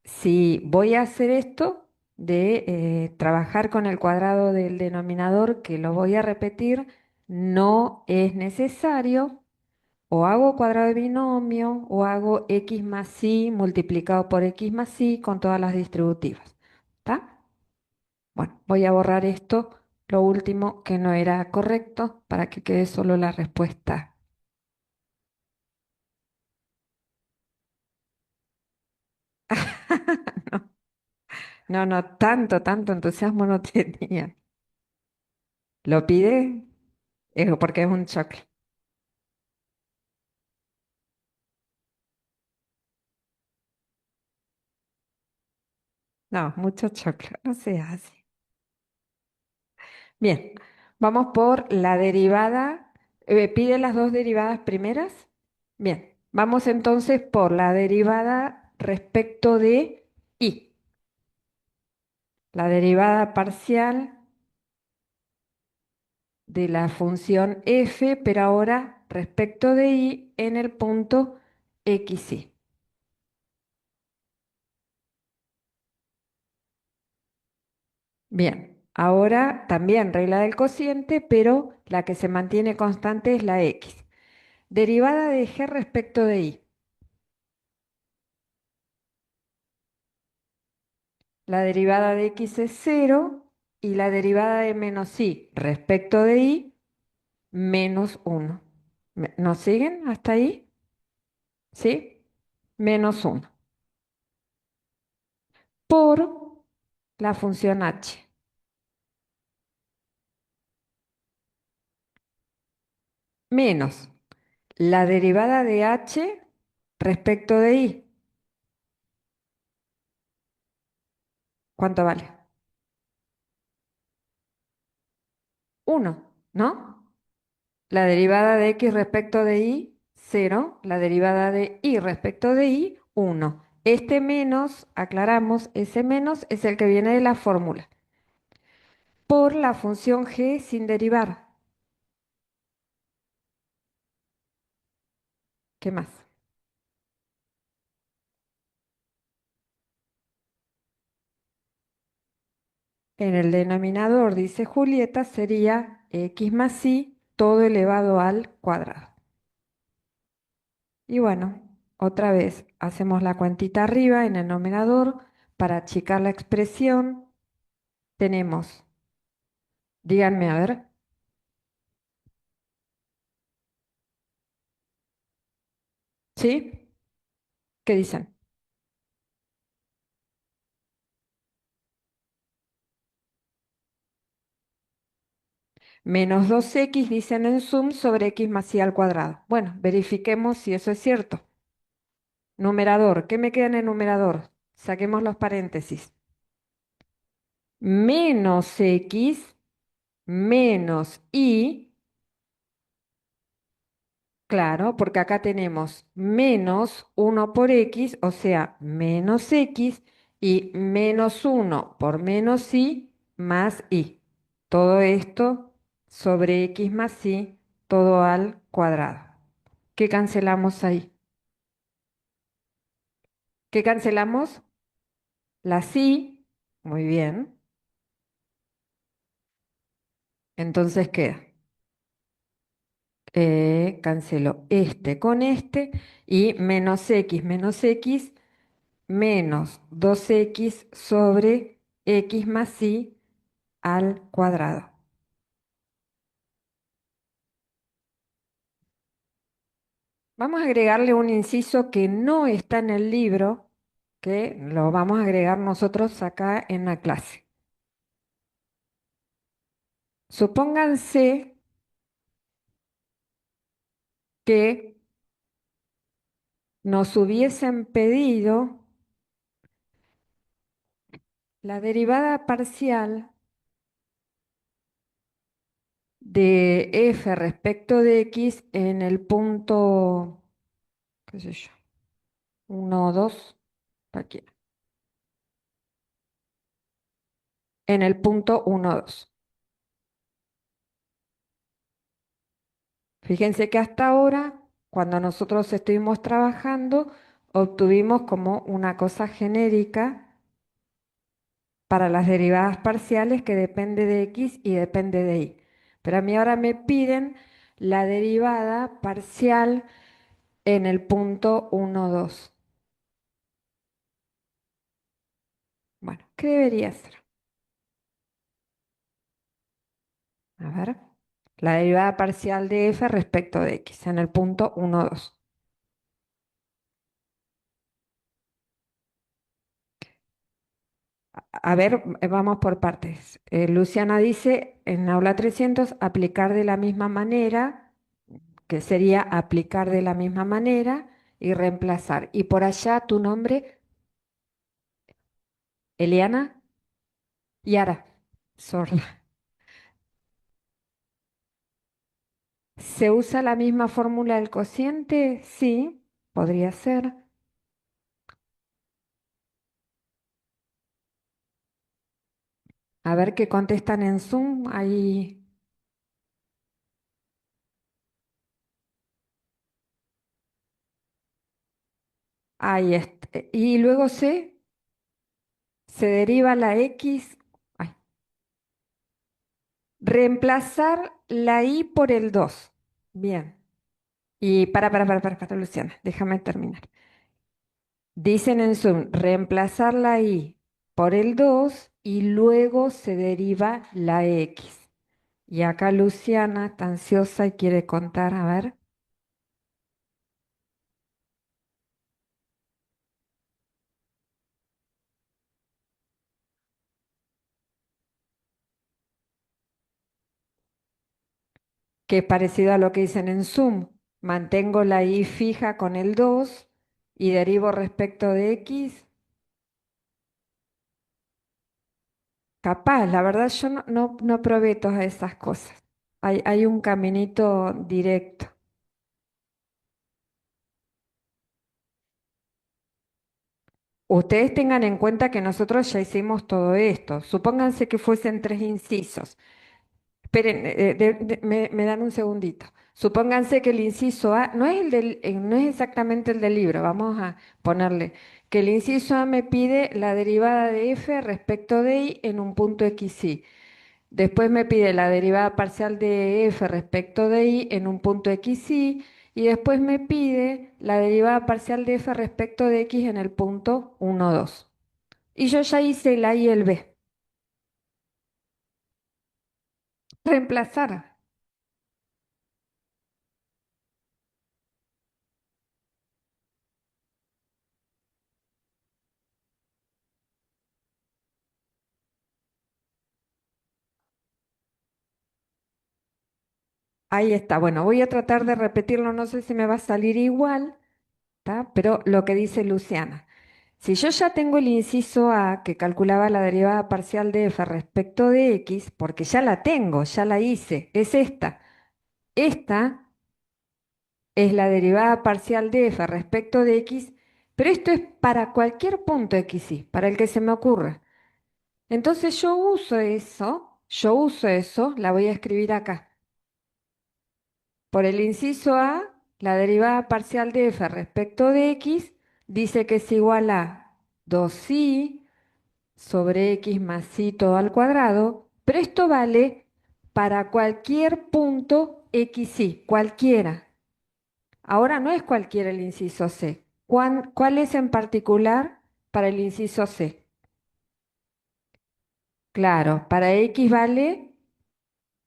si voy a hacer esto de trabajar con el cuadrado del denominador, que lo voy a repetir, no es necesario. O hago cuadrado de binomio o hago x más y multiplicado por x más y con todas las distributivas. ¿Está? Bueno, voy a borrar esto, lo último que no era correcto, para que quede solo la respuesta. No, no, tanto entusiasmo no tenía. ¿Lo pide? Porque es un choque. No, mucho choclo, no se hace. Bien, vamos por la derivada. ¿Pide las dos derivadas primeras? Bien, vamos entonces por la derivada respecto de y. La derivada parcial de la función f, pero ahora respecto de y en el punto xy. Bien, ahora también regla del cociente, pero la que se mantiene constante es la x. Derivada de g respecto de y. La derivada de x es cero y la derivada de menos y respecto de y menos uno. ¿Nos siguen hasta ahí? ¿Sí? Menos uno. Por la función h. Menos la derivada de h respecto de y. ¿Cuánto vale? Uno, ¿no? La derivada de x respecto de y, cero. La derivada de y respecto de y, uno. Este menos, aclaramos, ese menos es el que viene de la fórmula. Por la función g sin derivar. ¿Qué más? En el denominador, dice Julieta, sería x más y todo elevado al cuadrado. Y bueno, otra vez hacemos la cuentita arriba en el denominador para achicar la expresión. Tenemos, díganme a ver, ¿sí? ¿Qué dicen? Menos 2x dicen en sum sobre x más y al cuadrado. Bueno, verifiquemos si eso es cierto. Numerador, ¿qué me queda en el numerador? Saquemos los paréntesis. Menos x menos y, claro, porque acá tenemos menos uno por x, o sea, menos x, y menos uno por menos y más y. Todo esto sobre x más y, todo al cuadrado. ¿Qué cancelamos ahí? ¿Qué cancelamos? La sí, muy bien. Entonces queda. Cancelo este con este y menos x menos 2x sobre x más y al cuadrado. Vamos a agregarle un inciso que no está en el libro, que lo vamos a agregar nosotros acá en la clase. Supónganse que nos hubiesen pedido la derivada parcial de f respecto de x en el punto, qué sé yo, 1, 2, aquí, en el punto 1, 2. Fíjense que hasta ahora, cuando nosotros estuvimos trabajando, obtuvimos como una cosa genérica para las derivadas parciales que depende de x y depende de y. Pero a mí ahora me piden la derivada parcial en el punto 1, 2. Bueno, ¿qué debería ser? A ver, la derivada parcial de f respecto de x en el punto 1, 2. A ver, vamos por partes. Luciana dice en aula 300 aplicar de la misma manera, que sería aplicar de la misma manera y reemplazar. Y por allá tu nombre, Eliana, Yara, Sorla. ¿Se usa la misma fórmula del cociente? Sí, podría ser. A ver qué contestan en Zoom. Ahí está. Y luego se deriva la X. Ay, reemplazar la Y por el 2. Bien. Y para, Luciana, déjame terminar. Dicen en Zoom, reemplazar la I por el 2 y luego se deriva la X. Y acá Luciana está ansiosa y quiere contar, a ver. Que es parecido a lo que dicen en Zoom. Mantengo la I fija con el 2 y derivo respecto de X. Capaz, la verdad yo no probé todas esas cosas. Hay un caminito directo. Ustedes tengan en cuenta que nosotros ya hicimos todo esto. Supónganse que fuesen tres incisos. Esperen, me dan un segundito. Supónganse que el inciso A no es no es exactamente el del libro. Vamos a ponerle que el inciso A me pide la derivada de f respecto de y en un punto xy. Después me pide la derivada parcial de f respecto de y en un punto xy. Y después me pide la derivada parcial de f respecto de x en el punto 1, 2. Y yo ya hice el A y el B. Reemplazar. Ahí está. Bueno, voy a tratar de repetirlo, no sé si me va a salir igual, ¿tá? Pero lo que dice Luciana. Si yo ya tengo el inciso A que calculaba la derivada parcial de f respecto de x, porque ya la tengo, ya la hice, es esta. Esta es la derivada parcial de f respecto de x, pero esto es para cualquier punto xy, para el que se me ocurra. Entonces yo uso eso, la voy a escribir acá. Por el inciso A, la derivada parcial de f respecto de x dice que es igual a 2i sobre x más i todo al cuadrado, pero esto vale para cualquier punto xy, cualquiera. Ahora no es cualquiera el inciso C. ¿Cuál es en particular para el inciso C? Claro, para X vale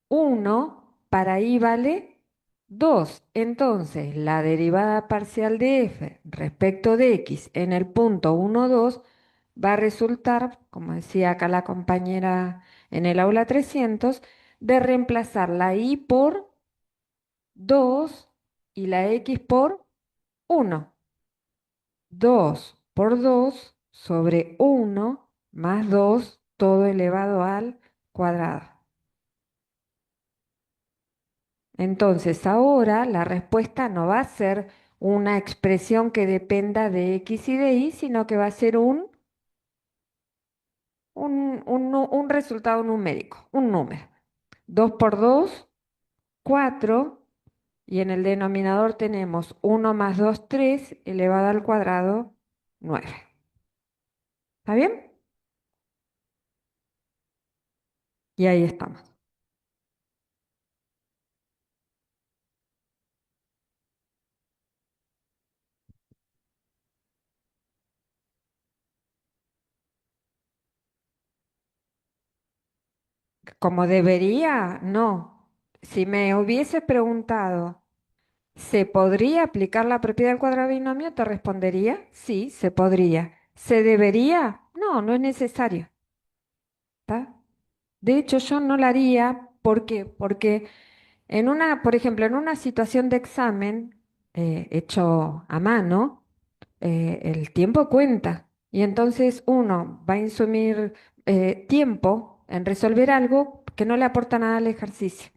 1, para Y vale 2. Entonces, la derivada parcial de f respecto de x en el punto 1, 2 va a resultar, como decía acá la compañera en el aula 300, de reemplazar la y por 2 y la x por 1. 2 por 2 sobre 1 más 2 todo elevado al cuadrado. Entonces, ahora la respuesta no va a ser una expresión que dependa de x y de y, sino que va a ser un resultado numérico, un número. 2 por 2, 4, y en el denominador tenemos 1 más 2, 3, elevado al cuadrado, 9. ¿Está bien? Y ahí estamos. Como debería, no. Si me hubieses preguntado, ¿se podría aplicar la propiedad del cuadrado binomio? Te respondería, sí, se podría. ¿Se debería? No, no es necesario. ¿Está? De hecho, yo no la haría. ¿Por qué? Porque por ejemplo, en una situación de examen hecho a mano, el tiempo cuenta. Y entonces uno va a insumir tiempo en resolver algo que no le aporta nada al ejercicio.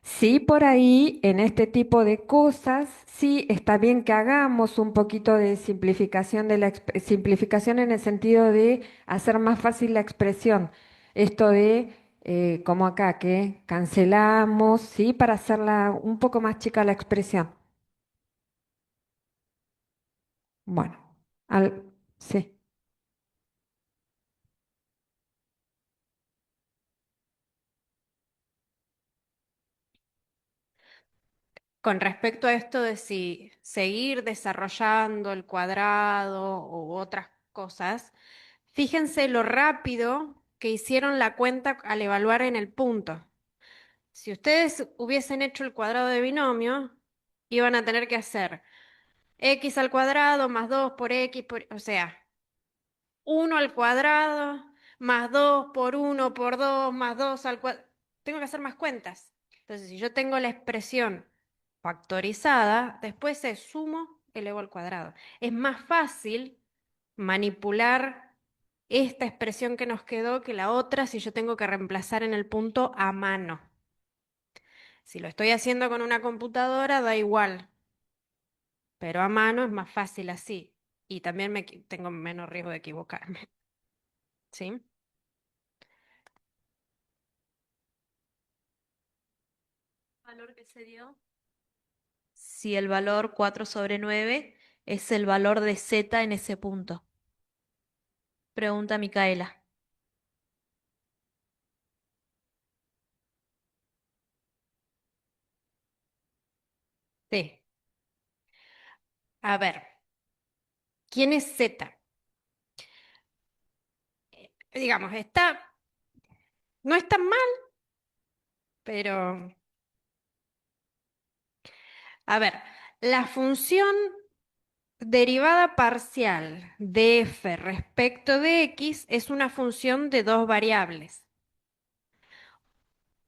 Sí, por ahí, en este tipo de cosas, sí está bien que hagamos un poquito de simplificación simplificación en el sentido de hacer más fácil la expresión. Esto de, como acá, que cancelamos, sí, para hacerla un poco más chica la expresión. Bueno, sí. Con respecto a esto de si seguir desarrollando el cuadrado u otras cosas, fíjense lo rápido que hicieron la cuenta al evaluar en el punto. Si ustedes hubiesen hecho el cuadrado de binomio, iban a tener que hacer x al cuadrado más 2 por x, o sea, 1 al cuadrado más 2 por 1 por 2 más 2 al cuadrado. Tengo que hacer más cuentas. Entonces, si yo tengo la expresión factorizada, después se sumo, elevo al cuadrado. Es más fácil manipular esta expresión que nos quedó que la otra si yo tengo que reemplazar en el punto a mano. Si lo estoy haciendo con una computadora, da igual, pero a mano es más fácil así. Y también tengo menos riesgo de equivocarme. ¿Sí? Valor que se dio. Si el valor 4 sobre 9 es el valor de z en ese punto. Pregunta Micaela. Sí. A ver, ¿quién es Z? Digamos, no está mal, pero, a ver, la función derivada parcial de f respecto de x es una función de dos variables.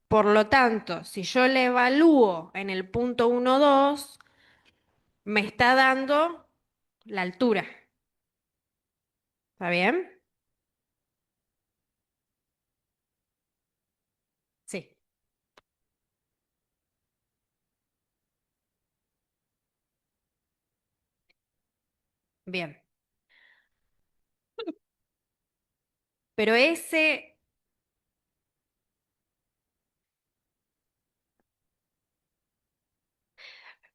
Por lo tanto, si yo la evalúo en el punto 1, 2, me está dando la altura. ¿Está bien? Sí, bien. Pero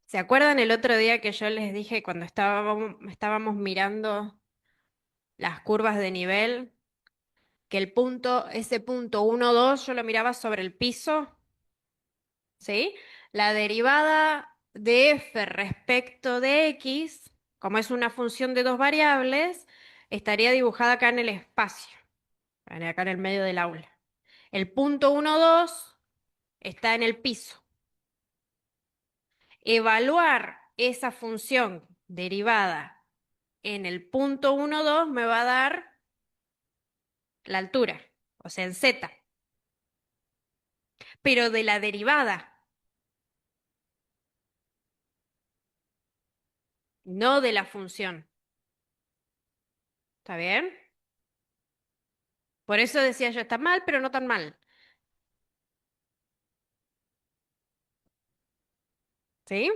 ¿se acuerdan el otro día que yo les dije cuando estábamos mirando las curvas de nivel, que ese punto 1, 2, yo lo miraba sobre el piso? ¿Sí? La derivada de f respecto de x, como es una función de dos variables, estaría dibujada acá en el espacio. Acá en el medio del aula. El punto 1, 2 está en el piso. Evaluar esa función derivada en el punto 1, 2 me va a dar la altura, o sea, en z, pero de la derivada, no de la función. ¿Está bien? Por eso decía yo, está mal, pero no tan mal. ¿Sí?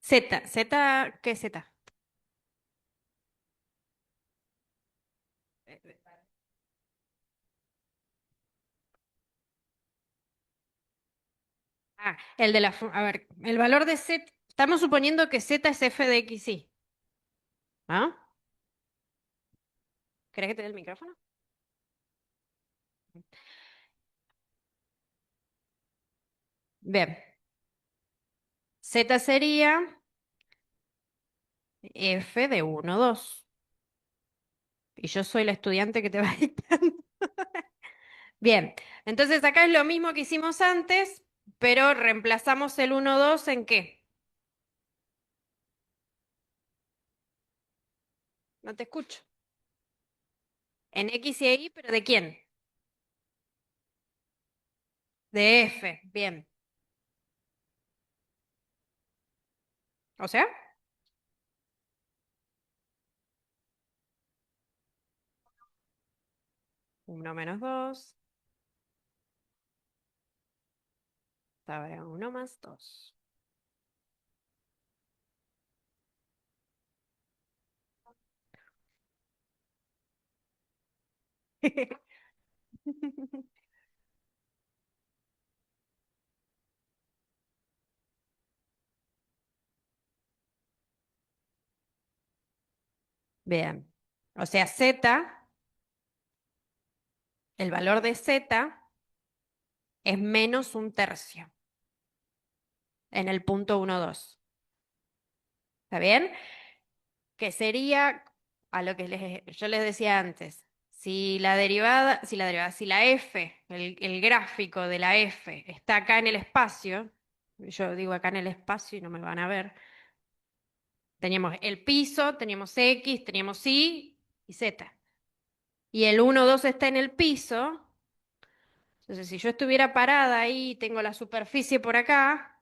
Z, Z, ¿qué es Z? Ah, el de la... A ver, el valor de Z, estamos suponiendo que Z es f de x, y. ¿Ah? ¿Querés que te dé el micrófono? Bien. Z sería f de 1, 2. Y yo soy la estudiante que te va dictando. Bien, entonces acá es lo mismo que hicimos antes, pero reemplazamos el 1, 2 ¿en qué? No te escucho. En X y Y, pero ¿de quién? De F, bien. O sea, 1 menos 2, ahora 1 más 2. Bien. O sea, Z, el valor de Z es menos un tercio en el punto 1, 2. ¿Está bien? Que sería a lo que yo les decía antes. Si la F, el gráfico de la F está acá en el espacio, yo digo acá en el espacio y no me van a ver, teníamos el piso, teníamos X, teníamos Y y Z. Y el 1, 2 está en el piso. Entonces, si yo estuviera parada ahí, tengo la superficie por acá,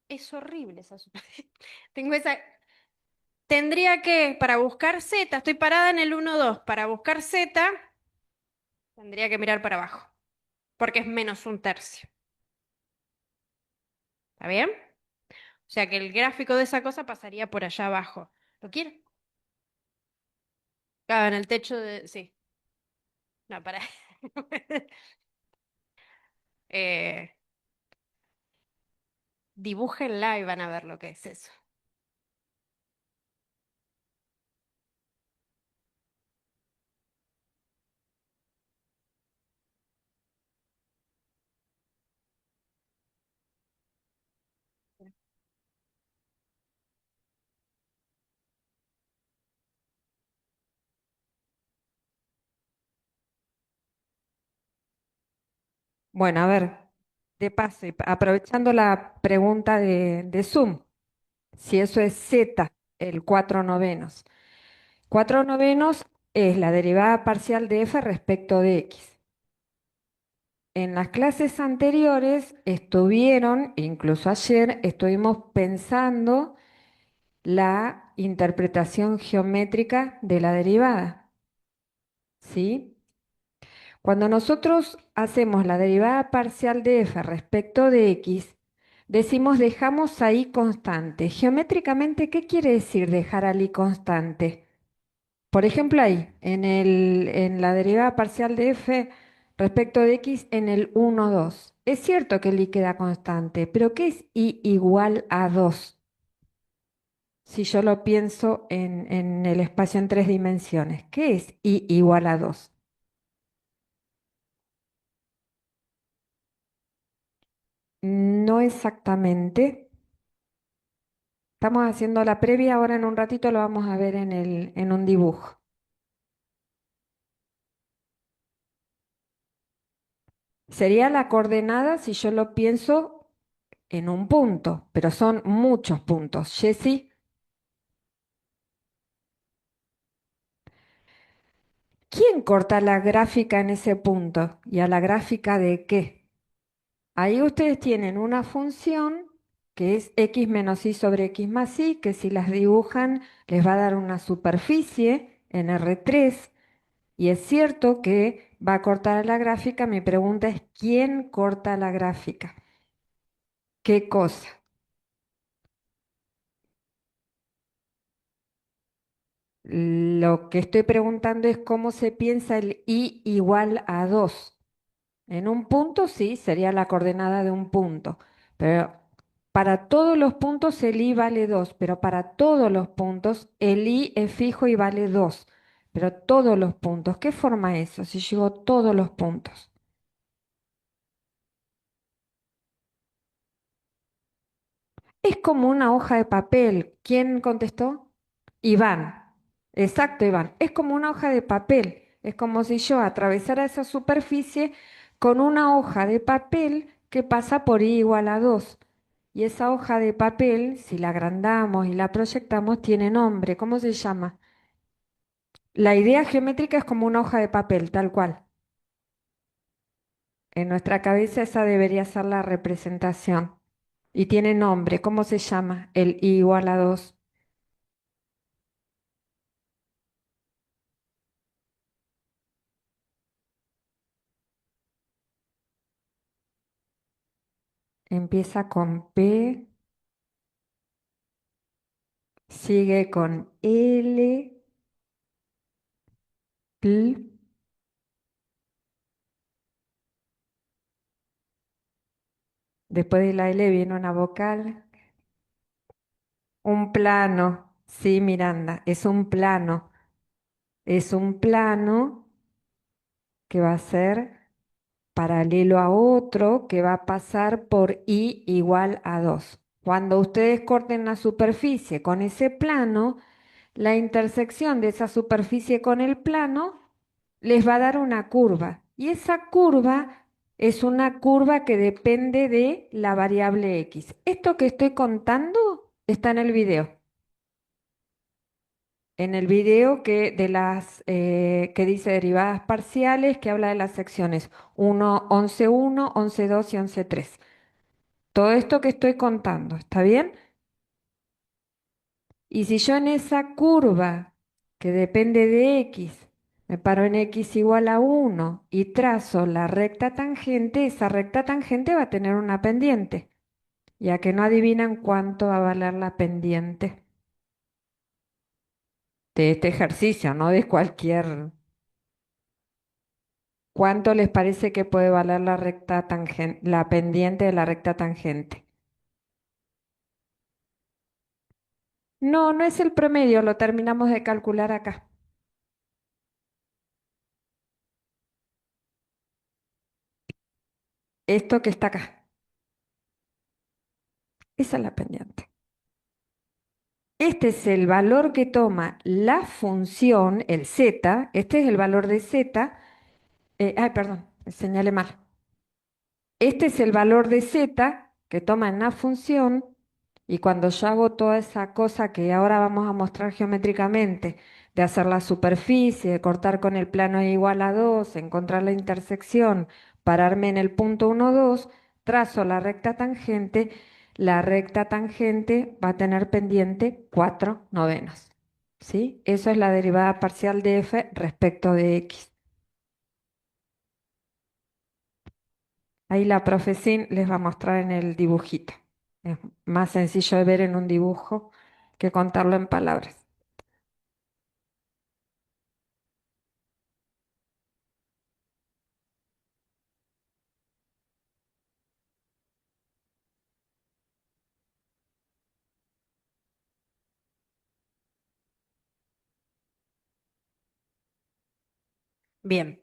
es horrible esa superficie. Tengo esa, tendría que, para buscar Z, estoy parada en el 1, 2. Para buscar Z, tendría que mirar para abajo, porque es menos un tercio. ¿Está bien? O sea que el gráfico de esa cosa pasaría por allá abajo. ¿Lo quiere? Claro, en el techo de... Sí. No, para... eh, dibújenla y van a ver lo que es eso. Bueno, a ver, de paso, y aprovechando la pregunta de Zoom, si eso es Z, el 4 novenos. 4 novenos es la derivada parcial de f respecto de x. En las clases anteriores estuvieron, incluso ayer, estuvimos pensando la interpretación geométrica de la derivada, ¿sí? Cuando nosotros hacemos la derivada parcial de f respecto de x, decimos dejamos ahí constante. Geométricamente, ¿qué quiere decir dejar ahí constante? Por ejemplo, ahí, en la derivada parcial de f respecto de x en el 1, 2. Es cierto que el y queda constante, pero ¿qué es y igual a 2? Si yo lo pienso en el espacio en tres dimensiones, ¿qué es y igual a 2? No exactamente. Estamos haciendo la previa, ahora en un ratito lo vamos a ver en un dibujo. Sería la coordenada si yo lo pienso en un punto, pero son muchos puntos. Jessy, ¿quién corta la gráfica en ese punto? ¿Y a la gráfica de qué? Ahí ustedes tienen una función que es x menos y sobre x más y, que si las dibujan les va a dar una superficie en R3. Y es cierto que va a cortar la gráfica. Mi pregunta es, ¿quién corta la gráfica? ¿Qué cosa? Lo que estoy preguntando es cómo se piensa el i igual a 2. En un punto sí, sería la coordenada de un punto, pero para todos los puntos el i vale 2, pero para todos los puntos el i es fijo y vale 2. Pero todos los puntos, ¿qué forma eso si llego todos los puntos? Es como una hoja de papel. ¿Quién contestó? Iván. Exacto, Iván. Es como una hoja de papel. Es como si yo atravesara esa superficie con una hoja de papel que pasa por i igual a 2. Y esa hoja de papel, si la agrandamos y la proyectamos, tiene nombre. ¿Cómo se llama? La idea geométrica es como una hoja de papel, tal cual. En nuestra cabeza esa debería ser la representación. Y tiene nombre. ¿Cómo se llama? El i igual a 2. Empieza con P, sigue con L, P, después de la L viene una vocal, un plano. Sí, Miranda, es un plano que va a ser paralelo a otro que va a pasar por I igual a 2. Cuando ustedes corten la superficie con ese plano, la intersección de esa superficie con el plano les va a dar una curva. Y esa curva es una curva que depende de la variable x. Esto que estoy contando está en el video. En el video que dice derivadas parciales, que habla de las secciones 1, 11.1, 11.2 y 11.3. Todo esto que estoy contando, ¿está bien? Y si yo en esa curva que depende de x, me paro en x igual a 1 y trazo la recta tangente, esa recta tangente va a tener una pendiente, ya que no adivinan cuánto va a valer la pendiente de este ejercicio, no de cualquier. ¿Cuánto les parece que puede valer la recta tangente, la pendiente de la recta tangente? No, no es el promedio, lo terminamos de calcular acá. Esto que está acá, esa es la pendiente. Este es el valor que toma la función, el z, este es el valor de z. Ay, perdón, señalé mal. Este es el valor de z que toma en la función, y cuando yo hago toda esa cosa que ahora vamos a mostrar geométricamente, de hacer la superficie, de cortar con el plano igual a 2, encontrar la intersección, pararme en el punto 1, 2, trazo la recta tangente va a tener pendiente 4/9. ¿Sí? Eso es la derivada parcial de f respecto de x. Ahí la profesín les va a mostrar en el dibujito. Es más sencillo de ver en un dibujo que contarlo en palabras. Bien,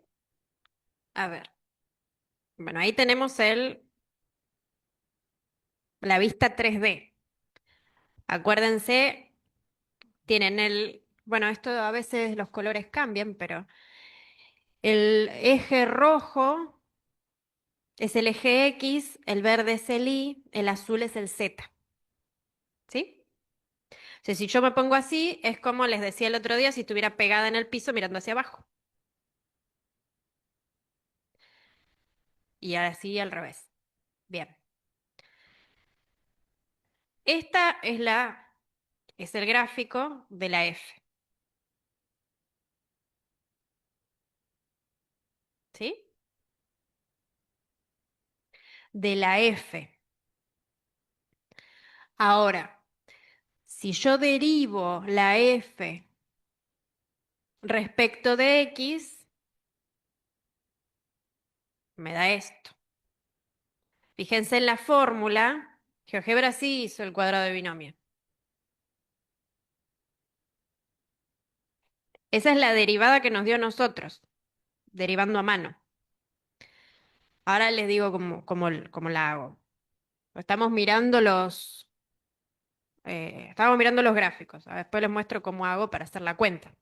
a ver. Bueno, ahí tenemos la vista 3D. Acuérdense, tienen bueno, esto a veces los colores cambian, pero el eje rojo es el eje X, el verde es el Y, el azul es el Z. ¿Sí? O sea, si yo me pongo así, es como les decía el otro día, si estuviera pegada en el piso mirando hacia abajo. Y así al revés. Bien. Esta es el gráfico de la F. ¿Sí? De la F. Ahora, si yo derivo la F respecto de X, me da esto. Fíjense en la fórmula. GeoGebra sí hizo el cuadrado de binomio. Esa es la derivada que nos dio a nosotros, derivando a mano. Ahora les digo cómo la hago. Estamos mirando los gráficos. Después les muestro cómo hago para hacer la cuenta.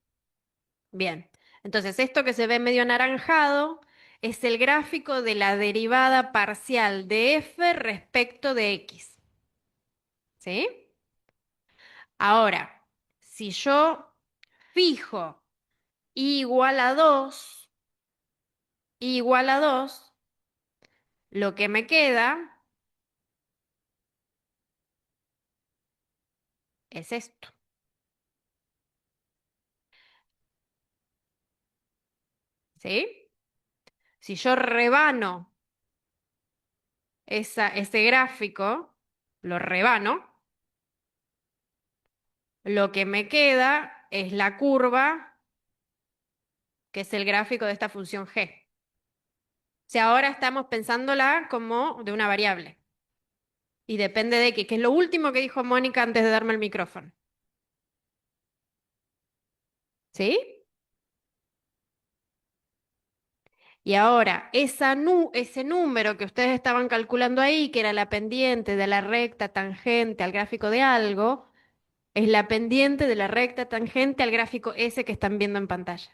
Bien. Entonces, esto que se ve medio anaranjado es el gráfico de la derivada parcial de f respecto de x. ¿Sí? Ahora, si yo fijo y igual a 2, igual a 2, lo que me queda es esto. ¿Sí? Si yo rebano ese gráfico, lo rebano, lo que me queda es la curva, que es el gráfico de esta función g. O sea, ahora estamos pensándola como de una variable. Y depende de qué, que es lo último que dijo Mónica antes de darme el micrófono. ¿Sí? Y ahora, ese número que ustedes estaban calculando ahí, que era la pendiente de la recta tangente al gráfico de algo, es la pendiente de la recta tangente al gráfico ese que están viendo en pantalla.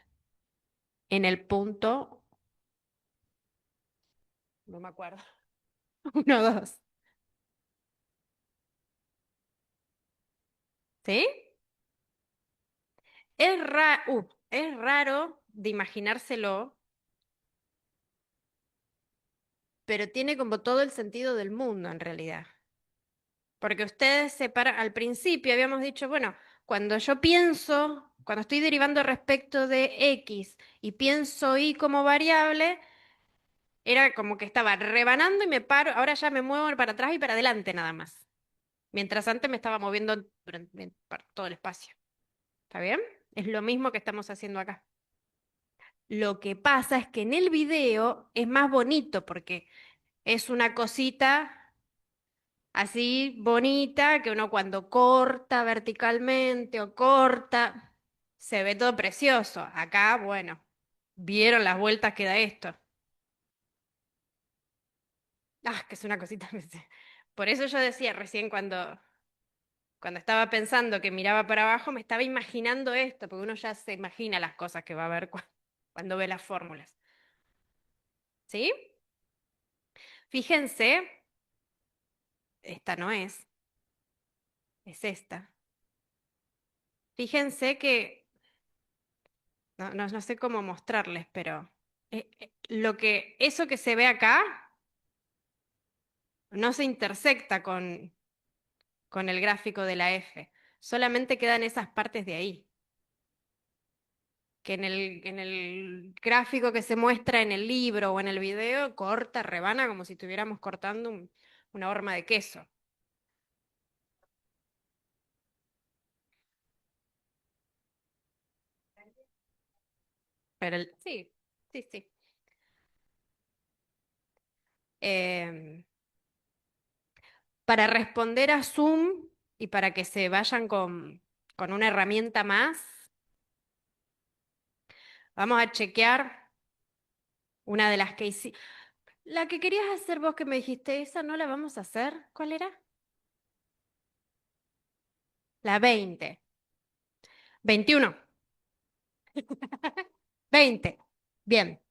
En el punto, no me acuerdo, 1, 2. ¿Sí? Es raro de imaginárselo, pero tiene como todo el sentido del mundo en realidad. Porque ustedes separan, al principio habíamos dicho, bueno, cuando yo pienso, cuando estoy derivando respecto de X y pienso Y como variable, era como que estaba rebanando y me paro, ahora ya me muevo para atrás y para adelante nada más. Mientras antes me estaba moviendo por todo el espacio. ¿Está bien? Es lo mismo que estamos haciendo acá. Lo que pasa es que en el video es más bonito porque es una cosita así bonita que uno cuando corta verticalmente o corta, se ve todo precioso. Acá, bueno, vieron las vueltas que da esto. Ah, que es una cosita. Por eso yo decía recién cuando estaba pensando que miraba para abajo, me estaba imaginando esto, porque uno ya se imagina las cosas que va a ver cuando ve las fórmulas. ¿Sí? Fíjense, esta no es esta. Fíjense que, no sé cómo mostrarles, pero eso que se ve acá no se intersecta con el gráfico de la F, solamente quedan esas partes de ahí, que en el gráfico que se muestra en el libro o en el video, corta, rebana como si estuviéramos cortando una horma de queso. Pero sí, sí, sí. Em, para responder a Zoom y para que se vayan con una herramienta más, vamos a chequear una de las que hice. La que querías hacer vos que me dijiste, esa no la vamos a hacer. ¿Cuál era? La 20. 21. 20. Bien.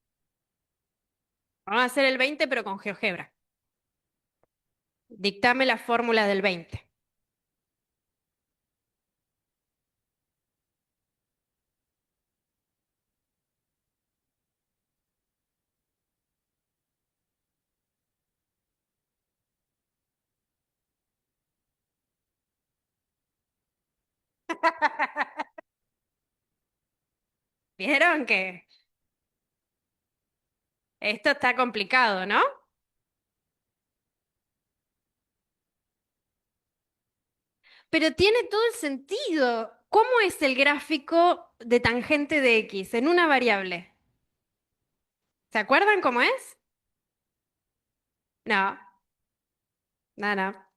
Vamos a hacer el 20, pero con GeoGebra. Dictame la fórmula del 20. ¿Vieron que esto está complicado, no? Pero tiene todo el sentido. ¿Cómo es el gráfico de tangente de X en una variable? ¿Se acuerdan cómo es? No, no, no.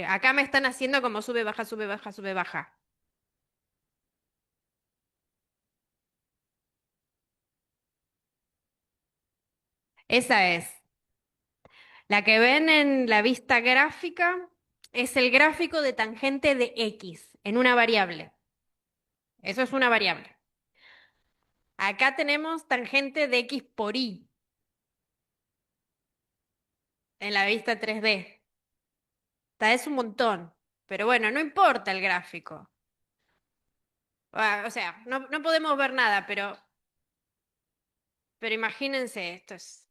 Acá me están haciendo como sube, baja, sube, baja, sube, baja. Esa es. La que ven en la vista gráfica es el gráfico de tangente de X en una variable. Eso es una variable. Acá tenemos tangente de X por Y en la vista 3D. Es un montón. Pero bueno, no importa el gráfico. O sea, no podemos ver nada, pero imagínense, esto es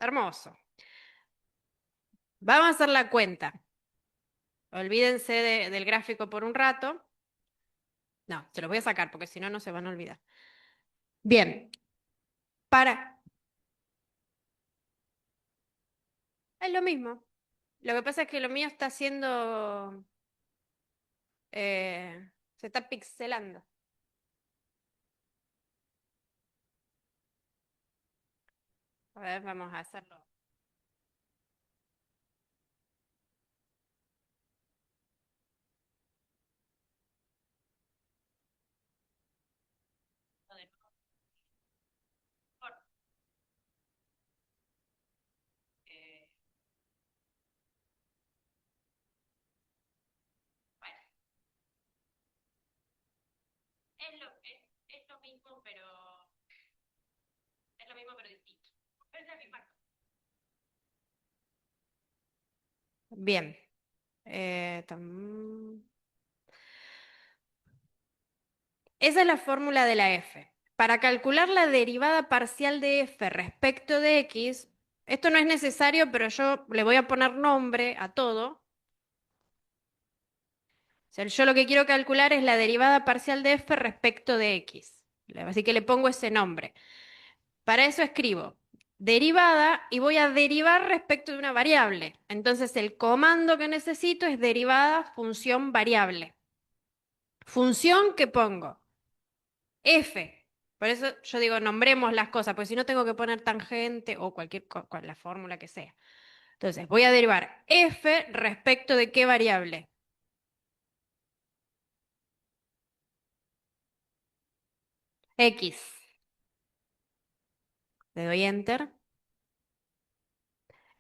hermoso. Vamos a hacer la cuenta. Olvídense del gráfico por un rato. No, se los voy a sacar porque si no, no se van a olvidar. Bien, para... Es lo mismo. Lo que pasa es que lo mío está haciendo... se está pixelando. A ver, vamos a hacerlo. Eh, bueno, es lo mismo, pero es lo mismo, pero distinto. Es la misma cosa. Bien. Esa es la fórmula de la f. Para calcular la derivada parcial de f respecto de x, esto no es necesario, pero yo le voy a poner nombre a todo. O sea, yo lo que quiero calcular es la derivada parcial de f respecto de x. Así que le pongo ese nombre. Para eso escribo derivada y voy a derivar respecto de una variable. Entonces el comando que necesito es derivada función variable. Función que pongo f. Por eso yo digo nombremos las cosas, porque si no tengo que poner tangente o la fórmula que sea. Entonces voy a derivar f respecto de qué variable. X. Le doy enter.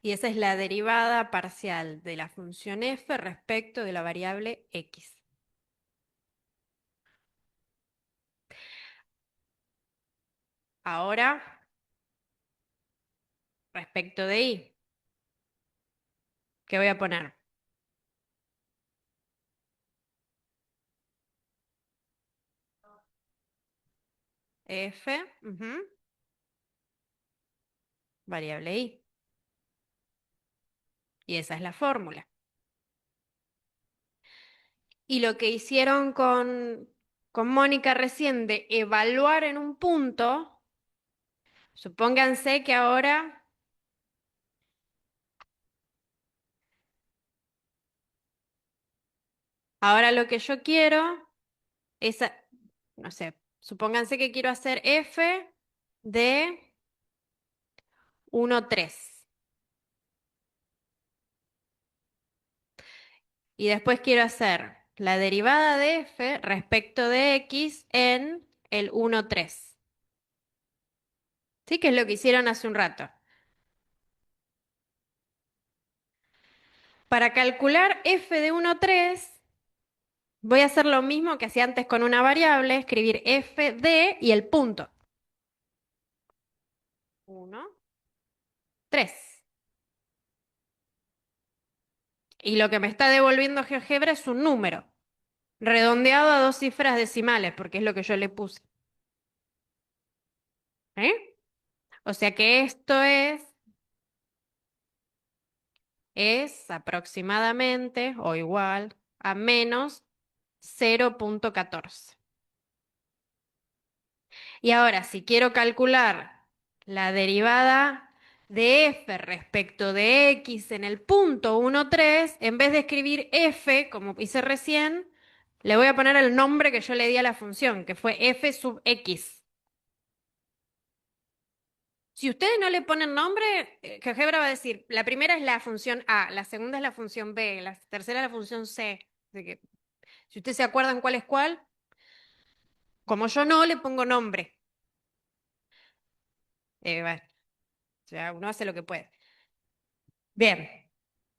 Y esa es la derivada parcial de la función f respecto de la variable x. Ahora, respecto de y, ¿qué voy a poner? F, ujú, variable y. Y esa es la fórmula. Y lo que hicieron con Mónica recién de evaluar en un punto, supónganse que ahora lo que yo quiero es, no sé, supónganse que quiero hacer f de 1, 3. Y después quiero hacer la derivada de f respecto de x en el 1, 3. ¿Sí? Que es lo que hicieron hace un rato. Para calcular f de 1, 3, Voy a hacer lo mismo que hacía antes con una variable, escribir f de y el punto. 1, 3. Y lo que me está devolviendo GeoGebra es un número, redondeado a dos cifras decimales, porque es lo que yo le puse. ¿Eh? O sea que esto es aproximadamente o igual a menos 0,14. Y ahora, si quiero calcular la derivada de f respecto de x en el punto 1,3, en vez de escribir f, como hice recién, le voy a poner el nombre que yo le di a la función, que fue f sub x. Si ustedes no le ponen nombre, GeoGebra va a decir, la primera es la función A, la segunda es la función B, la tercera es la función C. Así que, si ustedes se acuerdan cuál es cuál, como yo no, le pongo nombre. Bueno, o sea, uno hace lo que puede. Bien,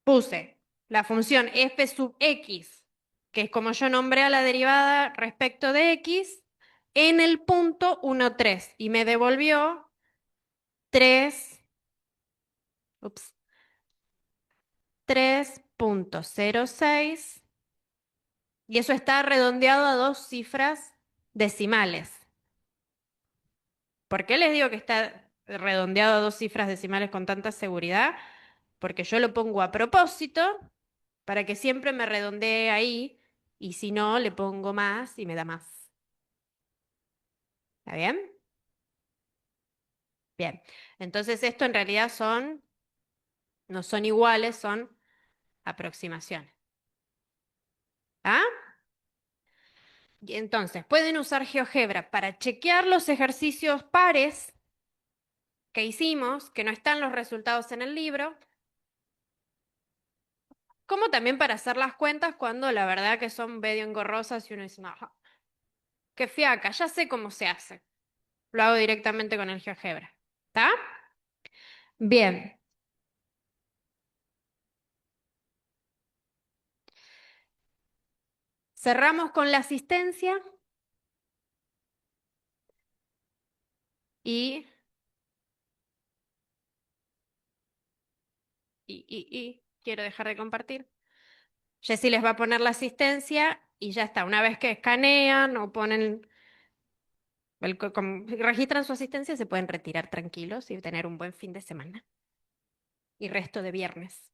puse la función f sub x, que es como yo nombré a la derivada respecto de x, en el punto 1,3 y me devolvió 3, ups, 3,06 y eso está redondeado a dos cifras decimales. ¿Por qué les digo que está redondeado a dos cifras decimales con tanta seguridad? Porque yo lo pongo a propósito para que siempre me redondee ahí y si no, le pongo más y me da más. ¿Está bien? Bien. Entonces esto en realidad no son iguales, son aproximaciones. ¿Ah? Y entonces, pueden usar GeoGebra para chequear los ejercicios pares que hicimos, que no están los resultados en el libro, como también para hacer las cuentas cuando la verdad que son medio engorrosas y uno dice, no, qué fiaca, ya sé cómo se hace. Lo hago directamente con el GeoGebra. ¿Está? Bien. Cerramos con la asistencia y, quiero dejar de compartir. Jessy les va a poner la asistencia y ya está. Una vez que escanean o ponen, registran su asistencia, se pueden retirar tranquilos y tener un buen fin de semana y resto de viernes.